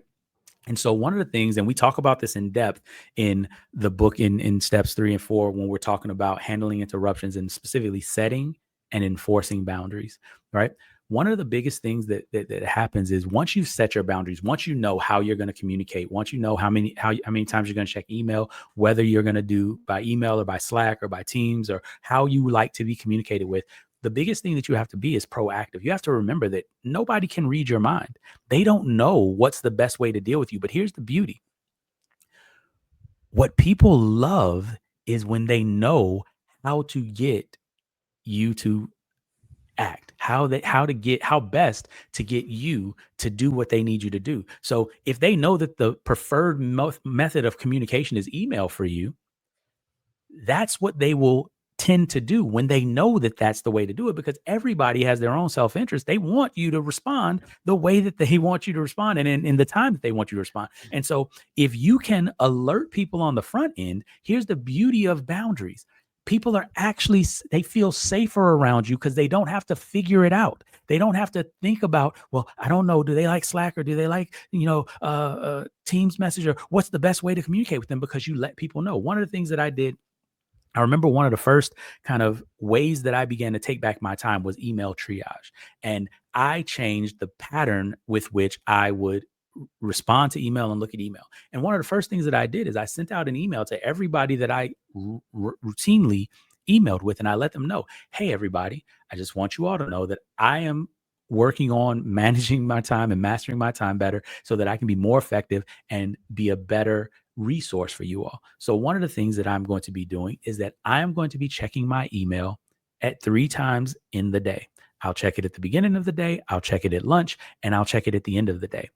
And so one of the things, and we talk about this in depth in the book in steps 3 and 4, when we're talking about handling interruptions and specifically setting and enforcing boundaries, right? One of the biggest things that happens is once you've set your boundaries, once you know how you're going to communicate, once you know how many times you're going to check email, whether you're going to do by email or by Slack or by Teams or how you like to be communicated with, the biggest thing that you have to be is proactive. You have to remember that nobody can read your mind. They don't know what's the best way to deal with you. But here's the beauty. What people love is when they know how to get you to act, how best to get you to do what they need you to do. So if they know that the preferred method of communication is email for you, that's what they will tend to do when they know that that's the way to do it, because everybody has their own self-interest. They want you to respond the way that they want you to respond and in the time that they want you to respond. And so if you can alert people on the front end, here's the beauty of boundaries. People are actually, they feel safer around you because they don't have to figure it out. They don't have to think about, well, I don't know, do they like Slack or do they like, Teams message, or what's the best way to communicate with them, because you let people know. One of the things that I did, I remember one of the first kind of ways that I began to take back my time was email triage. And I changed the pattern with which I would respond to email and look at email. And one of the first things that I did is I sent out an email to everybody that I routinely emailed with. And I let them know, hey, everybody, I just want you all to know that I am working on managing my time and mastering my time better so that I can be more effective and be a better resource for you all. So one of the things that I'm going to be doing is that I am going to be checking my email at 3 times in the day. I'll check it at the beginning of the day, I'll check it at lunch, and I'll check it at the end of the day.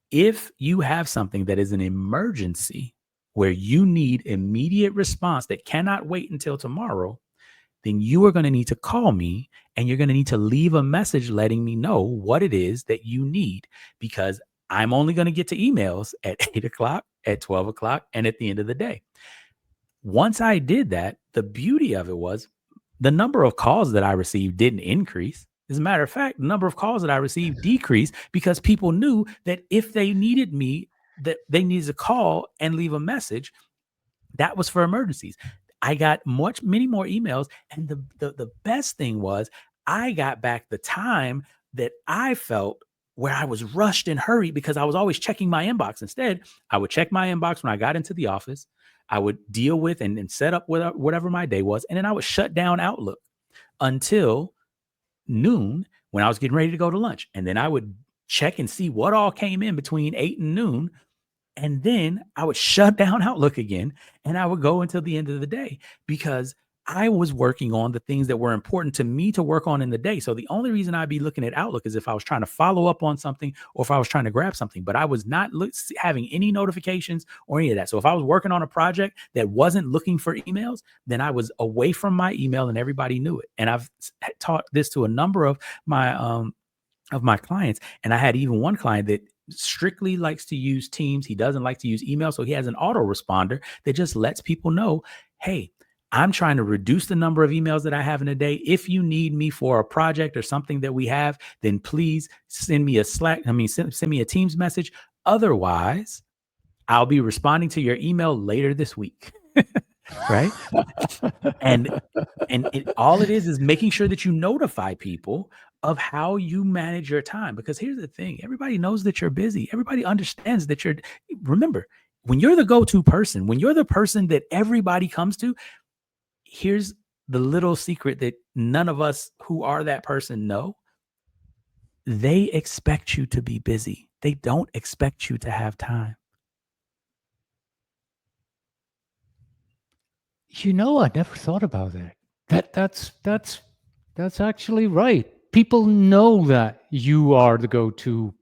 If you have something that is an emergency where you need immediate response that cannot wait until tomorrow, then you are going to need to call me and you're going to need to leave a message letting me know what it is that you need, because I'm only going to get to emails at 8 o'clock, at 12 o'clock, and at the end of the day. Once I did that, the beauty of it was the number of calls that I received didn't increase. As a matter of fact, the number of calls that I received decreased, because people knew that if they needed me, that they needed to call and leave a message. That was for emergencies. I got many more emails. And the best thing was I got back the time that I felt where I was rushed and hurried because I was always checking my inbox. Instead, I would check my inbox when I got into the office. I would deal with and set up whatever my day was. And then I would shut down Outlook until noon when I was getting ready to go to lunch. And then I would check and see what all came in between 8 and noon. And then I would shut down Outlook again and I would go until the end of the day because I was working on the things that were important to me to work on in the day. So the only reason I'd be looking at Outlook is if I was trying to follow up on something or if I was trying to grab something, but I was not having any notifications or any of that. So if I was working on a project that wasn't looking for emails, then I was away from my email and everybody knew it. And I've taught this to a number of my clients. And I had even one client that strictly likes to use Teams. He doesn't like to use email. So he has an autoresponder that just lets people know, hey, I'm trying to reduce the number of emails that I have in a day. If you need me for a project or something that we have, then please send me a send me a Teams message. Otherwise, I'll be responding to your email later this week. Right. and all it is making sure that you notify people of how you manage your time. Because here's the thing, everybody knows that you're busy. Everybody understands that remember, when you're the go-to person, when you're the person that everybody comes to, here's the little secret that none of us who are that person know. They expect you to be busy. They don't expect you to have time. I never thought about that. That's actually right. People know that you are the go-to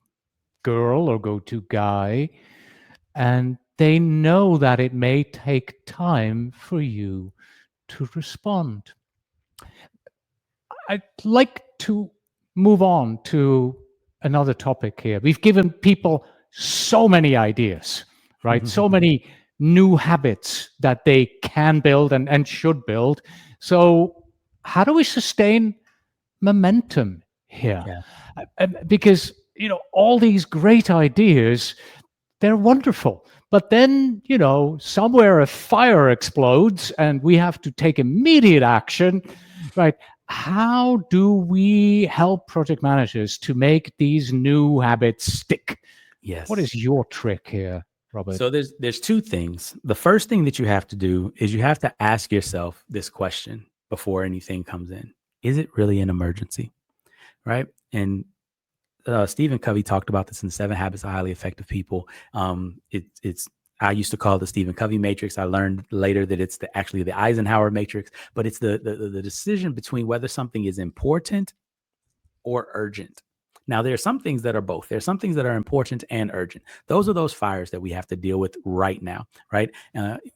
girl or go-to guy, and they know that it may take time for you to respond. I'd like to move on to another topic here. We've given people so many ideas, right? So many new habits that they can build and should build. So how do we sustain momentum here? Yeah. Because, all these great ideas, they're wonderful. But then, somewhere a fire explodes and we have to take immediate action, right? How do we help project managers to make these new habits stick? Yes. What is your trick here, Robert? So there's two things. The first thing that you have to do is you have to ask yourself this question before anything comes in. Is it really an emergency? Right? And Stephen Covey talked about this in 7 Habits of Highly Effective People. I used to call it the Stephen Covey matrix. I learned later that it's actually the Eisenhower matrix, but it's the decision between whether something is important or urgent. Now, there are some things that are both. There are some things that are important and urgent. Those are those fires that we have to deal with right now, right?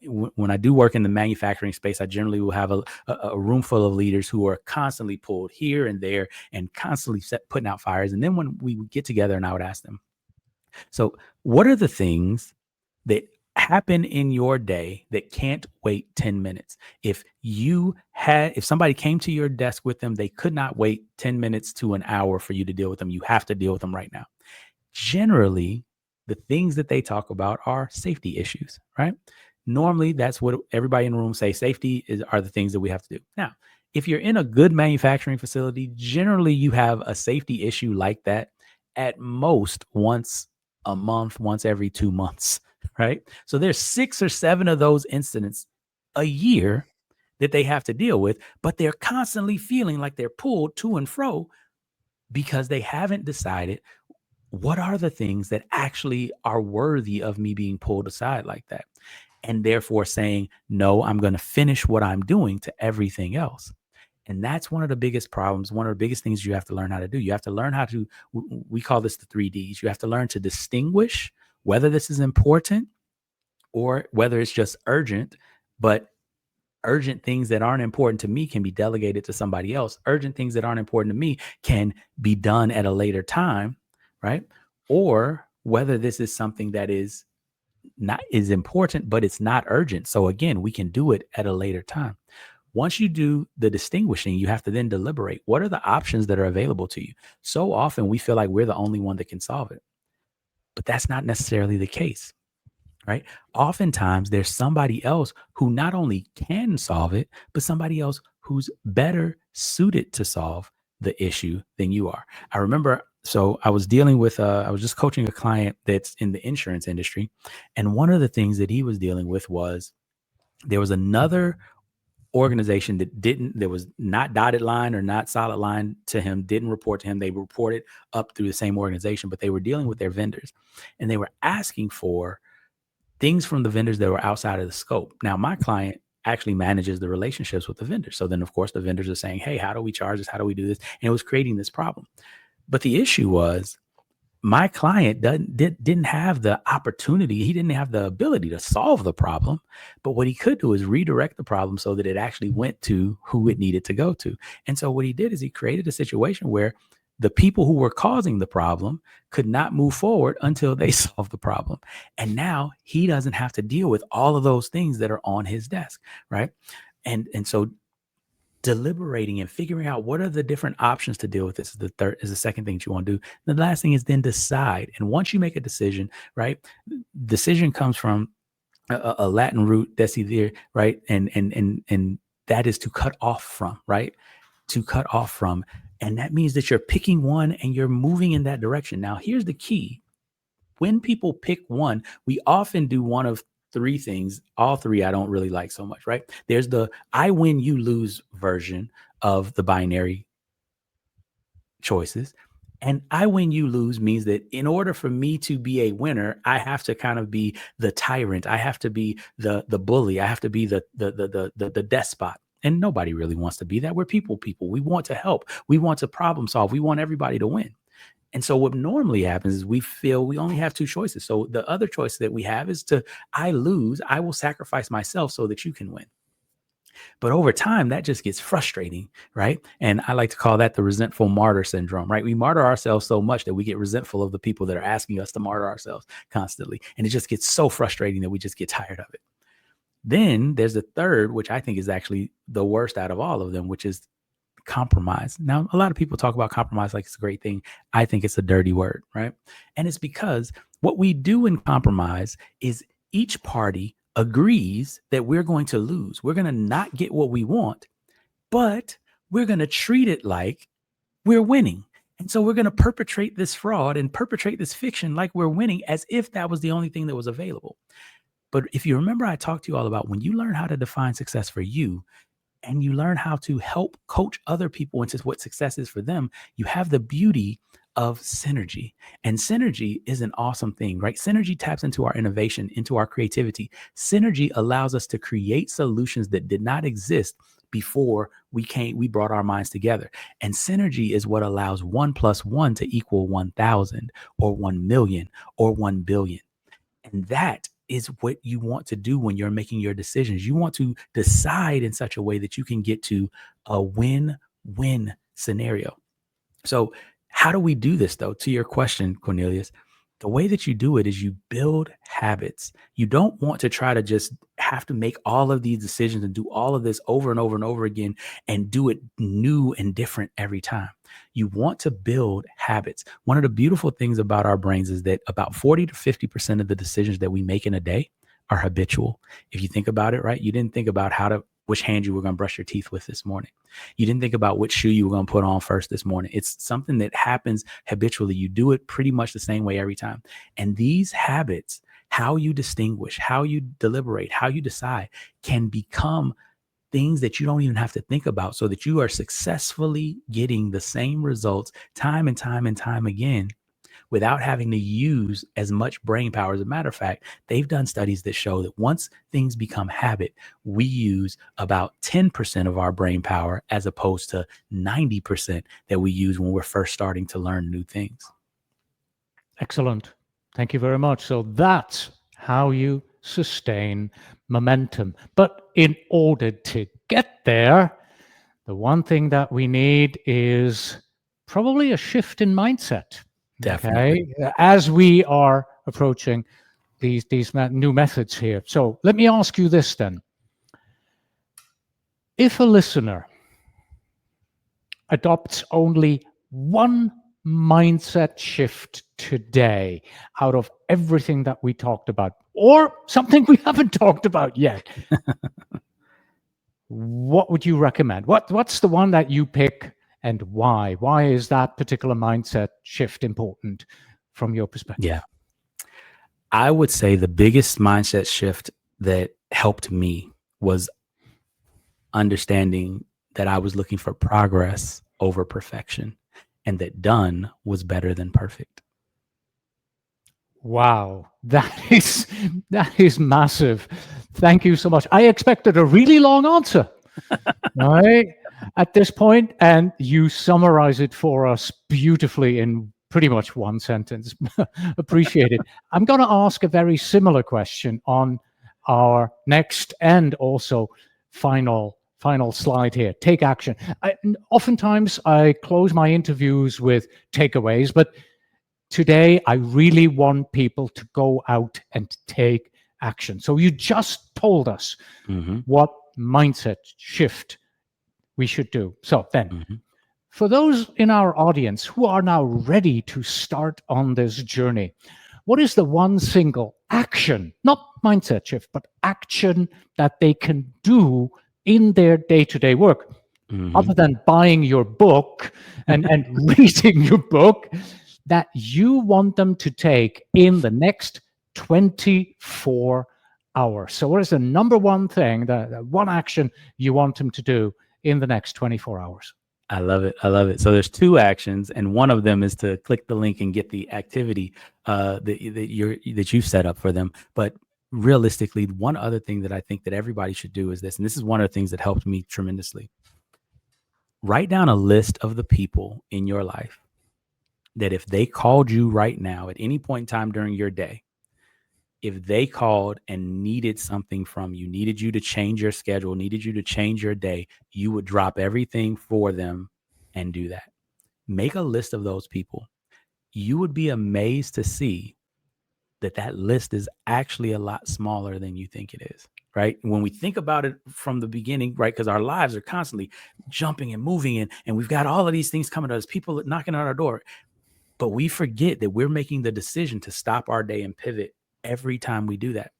When I do work in the manufacturing space, I generally will have a room full of leaders who are constantly pulled here and there and constantly putting out fires. And then when we would get together and I would ask them, so what are the things that happen in your day that can't wait 10 minutes? If somebody came to your desk with them, they could not wait 10 minutes to an hour for you to deal with them. You have to deal with them right now. Generally, the things that they talk about are safety issues, right? Normally, that's what everybody in the room say. Safety are the things that we have to do. Now, if you're in a good manufacturing facility, generally you have a safety issue like that at most once a month, once every 2 months, right? So there's 6 or 7 of those incidents a year that they have to deal with, but they're constantly feeling like they're pulled to and fro because they haven't decided what are the things that actually are worthy of me being pulled aside like that. And therefore saying, no, I'm going to finish what I'm doing to everything else. And that's one of the biggest problems. One of the biggest things you have to learn how to do. You have to learn how to, we call this the 3 Ds. You have to learn to distinguish whether this is important or whether it's just urgent, but urgent things that aren't important to me can be delegated to somebody else. Urgent things that aren't important to me can be done at a later time, right? Or whether this is something that is important, but it's not urgent. So again, we can do it at a later time. Once you do the distinguishing, you have to then deliberate. What are the options that are available to you? So often we feel like we're the only one that can solve it, but that's not necessarily the case, right? Oftentimes there's somebody else who not only can solve it, but somebody else who's better suited to solve the issue than you are. I remember, so I was dealing with, I was just coaching a client that's in the insurance industry. And one of the things that he was dealing with was There was another organization there was not dotted line or not solid line to him, didn't report to him. They reported up through the same organization, but they were dealing with their vendors, and they were asking for things from the vendors that were outside of the scope. Now, my client actually manages the relationships with the vendors. So then, of course, the vendors are saying, hey, how do we charge this? How do we do this? And it was creating this problem. But the issue was, my client didn't have the opportunity. He didn't have the ability to solve the problem. But what he could do is redirect the problem so that it actually went to who it needed to go to. And so what he did is he created a situation where the people who were causing the problem could not move forward until they solved the problem. And now he doesn't have to deal with all of those things that are on his desk, right? And so deliberating and figuring out what are the different options to deal with this is the second thing that you want to do. The last thing is then decide. And once you make a decision, right? Decision comes from a Latin root, decidere, right? And that is to cut off from, right? To cut off from. And that means that you're picking one and you're moving in that direction. Now, here's the key. When people pick one, we often do one of three things. All three I don't really like so much, right? There's the I win, you lose version of the binary choices. And I win, you lose means that in order for me to be a winner, I have to kind of be the tyrant. I have to be the bully. I have to be the despot. And nobody really wants to be that. We're people. We want to help. We want to problem solve. We want everybody to win. And so what normally happens is we feel we only have two choices. So the other choice that we have is I lose. I will sacrifice myself so that you can win. But over time, that just gets frustrating, right? And I like to call that the resentful martyr syndrome, right? We martyr ourselves so much that we get resentful of the people that are asking us to martyr ourselves constantly. And it just gets so frustrating that we just get tired of it. Then there's the third, which I think is actually the worst out of all of them, which is compromise. Now, a lot of people talk about compromise like it's a great thing. I think it's a dirty word, right? And it's because what we do in compromise is each party agrees that we're going to lose. We're going to not get what we want, but we're going to treat it like we're winning. And so we're going to perpetrate this fraud and perpetrate this fiction like we're winning, as if that was the only thing that was available. But if you remember, I talked to you all about when you learn how to define success for you, and you learn how to help coach other people into what success is for them, you have the beauty of synergy. And synergy is an awesome thing, right? Synergy taps into our innovation, into our creativity. Synergy allows us to create solutions that did not exist before we brought our minds together. And synergy is what allows 1 + 1 to equal 1,000 or 1 million or 1 billion. And that is what you want to do when you're making your decisions. You want to decide in such a way that you can get to a win-win scenario. So how do we do this, though? To your question, Cornelius, the way that you do it is you build habits. You don't want to try to just have to make all of these decisions and do all of this over and over and over again and do it new and different every time. You want to build habits. One of the beautiful things about our brains is that about 40 to 50% of the decisions that we make in a day are habitual. If you think about it, right? You didn't think about which hand you were going to brush your teeth with this morning. You didn't think about which shoe you were going to put on first this morning. It's something that happens habitually. You do it pretty much the same way every time. And these habits, how you distinguish, how you deliberate, how you decide, can become things that you don't even have to think about, so that you are successfully getting the same results time and time and time again without having to use as much brain power. As a matter of fact, they've done studies that show that once things become habit, we use about 10% of our brain power as opposed to 90% that we use when we're first starting to learn new things. Excellent. Thank you very much. So that's how you sustain momentum. But in order to get there, the one thing that we need is probably a shift in mindset. Definitely. Okay, as we are approaching these new methods here. So let me ask you this then. If a listener adopts only one mindset shift today out of everything that we talked about, or something we haven't talked about yet, what would you recommend? What's the one that you pick, and why? Why is that particular mindset shift important from your perspective? Yeah. I would say the biggest mindset shift that helped me was understanding that I was looking for progress over perfection, and that done was better than perfect. Wow, that is massive. Thank you so much. I expected a really long answer, right? At this point, and you summarize it for us beautifully in pretty much one sentence. Appreciate it. I'm going to ask a very similar question on our next and also final slide here. Take action. Oftentimes, I close my interviews with takeaways, but today I really want people to go out and take action. So you just told us what mindset shift we should do. So then, for those in our audience who are now ready to start on this journey, what is the one single action, not mindset shift, but action that they can do in their day-to-day work, other than buying your book and reading your book, that you want them to take in the next 24 hours? So what is the number one thing, the one action you want them to do in the next 24 hours? I love it. I love it. So there's two actions, and one of them is to click the link and get the activity that you've set up for them. But realistically, one other thing that I think that everybody should do is this, and this is one of the things that helped me tremendously. Write down a list of the people in your life that if they called you right now at any point in time during your day, if they called and needed something from you, needed you to change your schedule, needed you to change your day, you would drop everything for them and do that. Make a list of those people. You would be amazed to see that that list is actually a lot smaller than you think it is, right? When we think about it from the beginning, right? Because our lives are constantly jumping and moving, and we've got all of these things coming to us, people knocking on our door. But we forget that we're making the decision to stop our day and pivot every time we do that.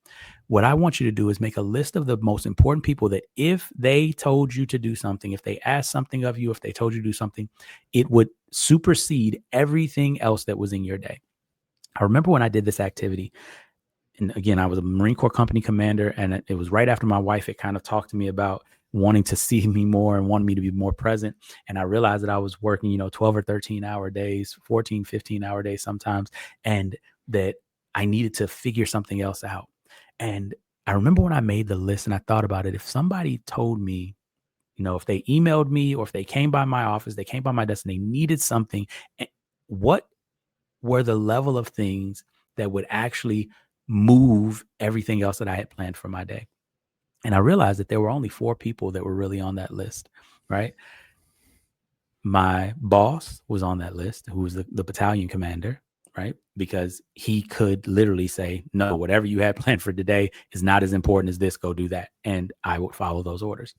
What I want you to do is make a list of the most important people that if they told you to do something, if they asked something of you, if they told you to do something, it would supersede everything else that was in your day. I remember when I did this activity, and again, I was a Marine Corps company commander, and it was right after my wife had kind of talked to me about wanting to see me more and wanting me to be more present. And I realized that I was working, 12 or 13 hour days, 14, 15 hour days sometimes, and that I needed to figure something else out. And I remember when I made the list and I thought about it, if somebody told me, if they emailed me or if they came by my office, they came by my desk and they needed something, what were the level of things that would actually move everything else that I had planned for my day? And I realized that there were only 4 people that were really on that list, right? My boss was on that list, who was the battalion commander, right? Because he could literally say, no, whatever you had planned for today is not as important as this, go do that. And I would follow those orders.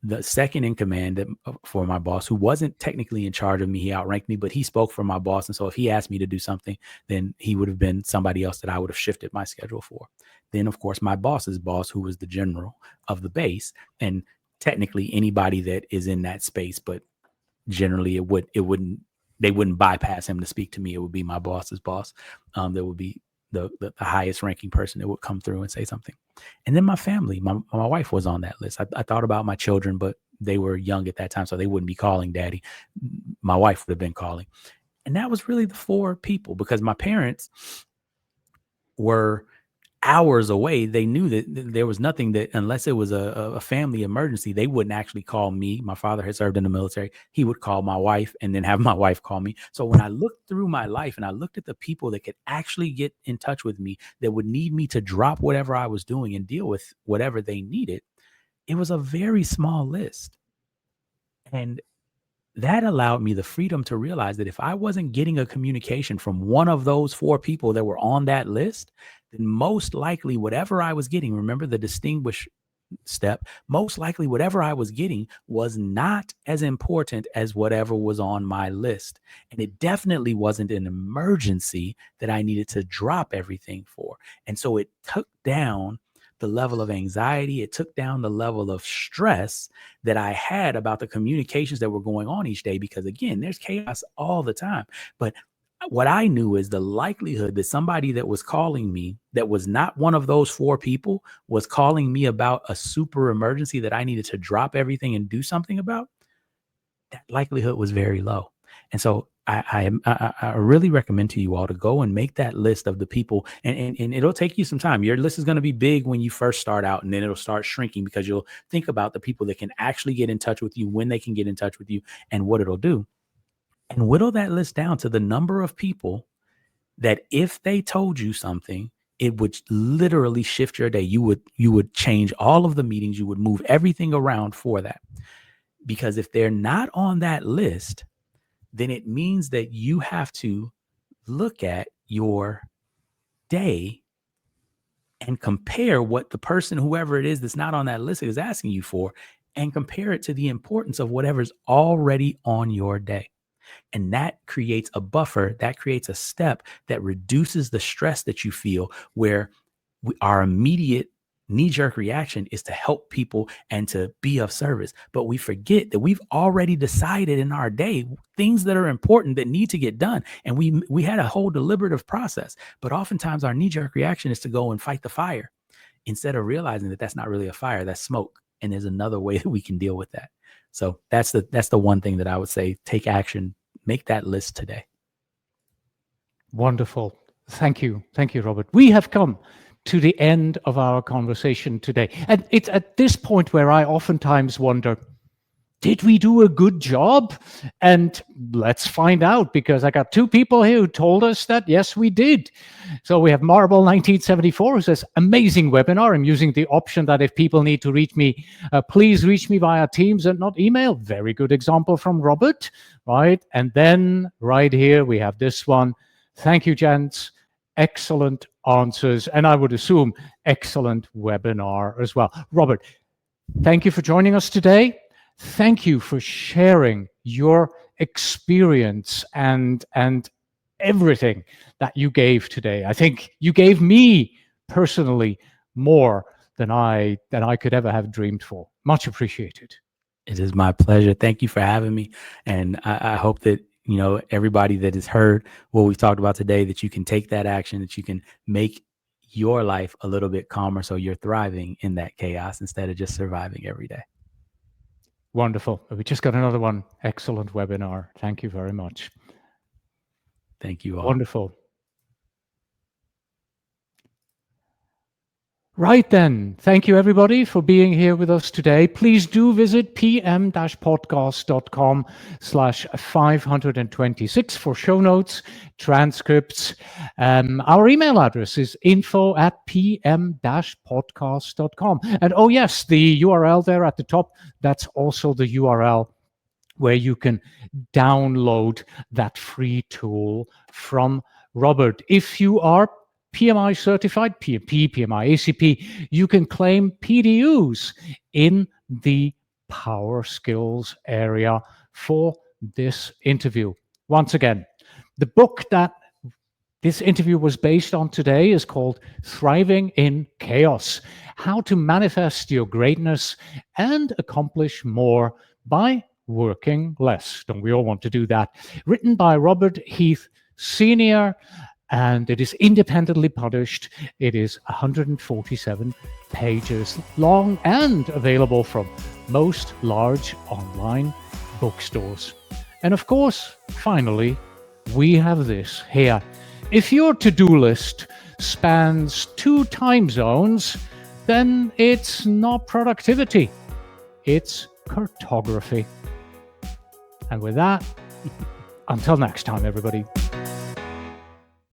The second in command for my boss, who wasn't technically in charge of me, he outranked me, but he spoke for my boss. And so if he asked me to do something, then he would have been somebody else that I would have shifted my schedule for. Then, of course, my boss's boss, who was the general of the base, and technically anybody that is in that space, but generally they wouldn't bypass him to speak to me. It would be my boss's boss. That would be the highest ranking person that would come through and say something. And then my family, my wife was on that list. I thought about my children, but they were young at that time, so they wouldn't be calling daddy. My wife would have been calling. And that was really the 4 people, because my parents were hours away. They knew that there was nothing that, unless it was a family emergency, they wouldn't actually call me. My father had served in the military. He would call my wife and then have my wife call me. So when I looked through my life and I looked at the people that could actually get in touch with me, that would need me to drop whatever I was doing and deal with whatever they needed, it was a very small list. And that allowed me the freedom to realize that if I wasn't getting a communication from one of those 4 people that were on that list, then most likely whatever I was getting, remember the distinguish step, most likely whatever I was getting was not as important as whatever was on my list. And it definitely wasn't an emergency that I needed to drop everything for. And so it took down the level of anxiety. It took down the level of stress that I had about the communications that were going on each day, because again, there's chaos all the time. But what I knew is the likelihood that somebody that was calling me that was not one of those 4 people was calling me about a super emergency that I needed to drop everything and do something about, that likelihood was very low. And so I really recommend to you all to go and make that list of the people, and it'll take you some time. Your list is going to be big when you first start out, and then it'll start shrinking because you'll think about the people that can actually get in touch with you, when they can get in touch with you, and what it'll do. And whittle that list down to the number of people that if they told you something, it would literally shift your day. You would change all of the meetings. You would move everything around for that. Because if they're not on that list, then it means that you have to look at your day and compare what the person, whoever it is that's not on that list, is asking you for, and compare it to the importance of whatever's already on your day. And that creates a buffer, that creates a step that reduces the stress that you feel, where our immediate knee-jerk reaction is to help people and to be of service. But we forget that we've already decided in our day things that are important that need to get done. And we had a whole deliberative process. But oftentimes our knee-jerk reaction is to go and fight the fire instead of realizing that that's not really a fire, that's smoke. And there's another way that we can deal with that. So that's the one thing that I would say: take action, make that list today. Wonderful. Thank you. Thank you, Robert. We have come to the end of our conversation today. And it's at this point where I oftentimes wonder, did we do a good job? And let's find out, because I got 2 people here who told us that, yes, we did. So we have Marble 1974 who says, amazing webinar. I'm using the option that if people need to reach me, please reach me via Teams and not email. Very good example from Robert, right? And then right here, we have this one. Thank you, gents. Excellent answers. And I would assume excellent webinar as well. Robert, thank you for joining us today. Thank you for sharing your experience and everything that you gave today. I think you gave me personally more than I could ever have dreamed for. Much appreciated. It is my pleasure. Thank you for having me. And I hope that, everybody that has heard what we've talked about today, that you can take that action, that you can make your life a little bit calmer so you're thriving in that chaos instead of just surviving every day. Wonderful. We just got another one. Excellent webinar. Thank you very much. Thank you all. Wonderful. Right then, thank you everybody for being here with us today. Please do visit pm-podcast.com/526 for show notes, transcripts. Our email address is info@pm-podcast.com. And oh yes, the URL there at the top, that's also the URL where you can download that free tool from Robert. If you are PMI certified, PMP, PMI, ACP, you can claim PDUs in the power skills area for this interview. Once again, the book that this interview was based on today is called Thriving in Chaos: How to Manifest Your Greatness and Accomplish More by Working Less. Don't we all want to do that? Written by Robert Heath Sr., and it is independently published. It is 147 pages long and available from most large online bookstores. And of course, finally, we have this here. If your to-do list spans 2 time zones, then it's not productivity, it's cartography. And with that, until next time, everybody.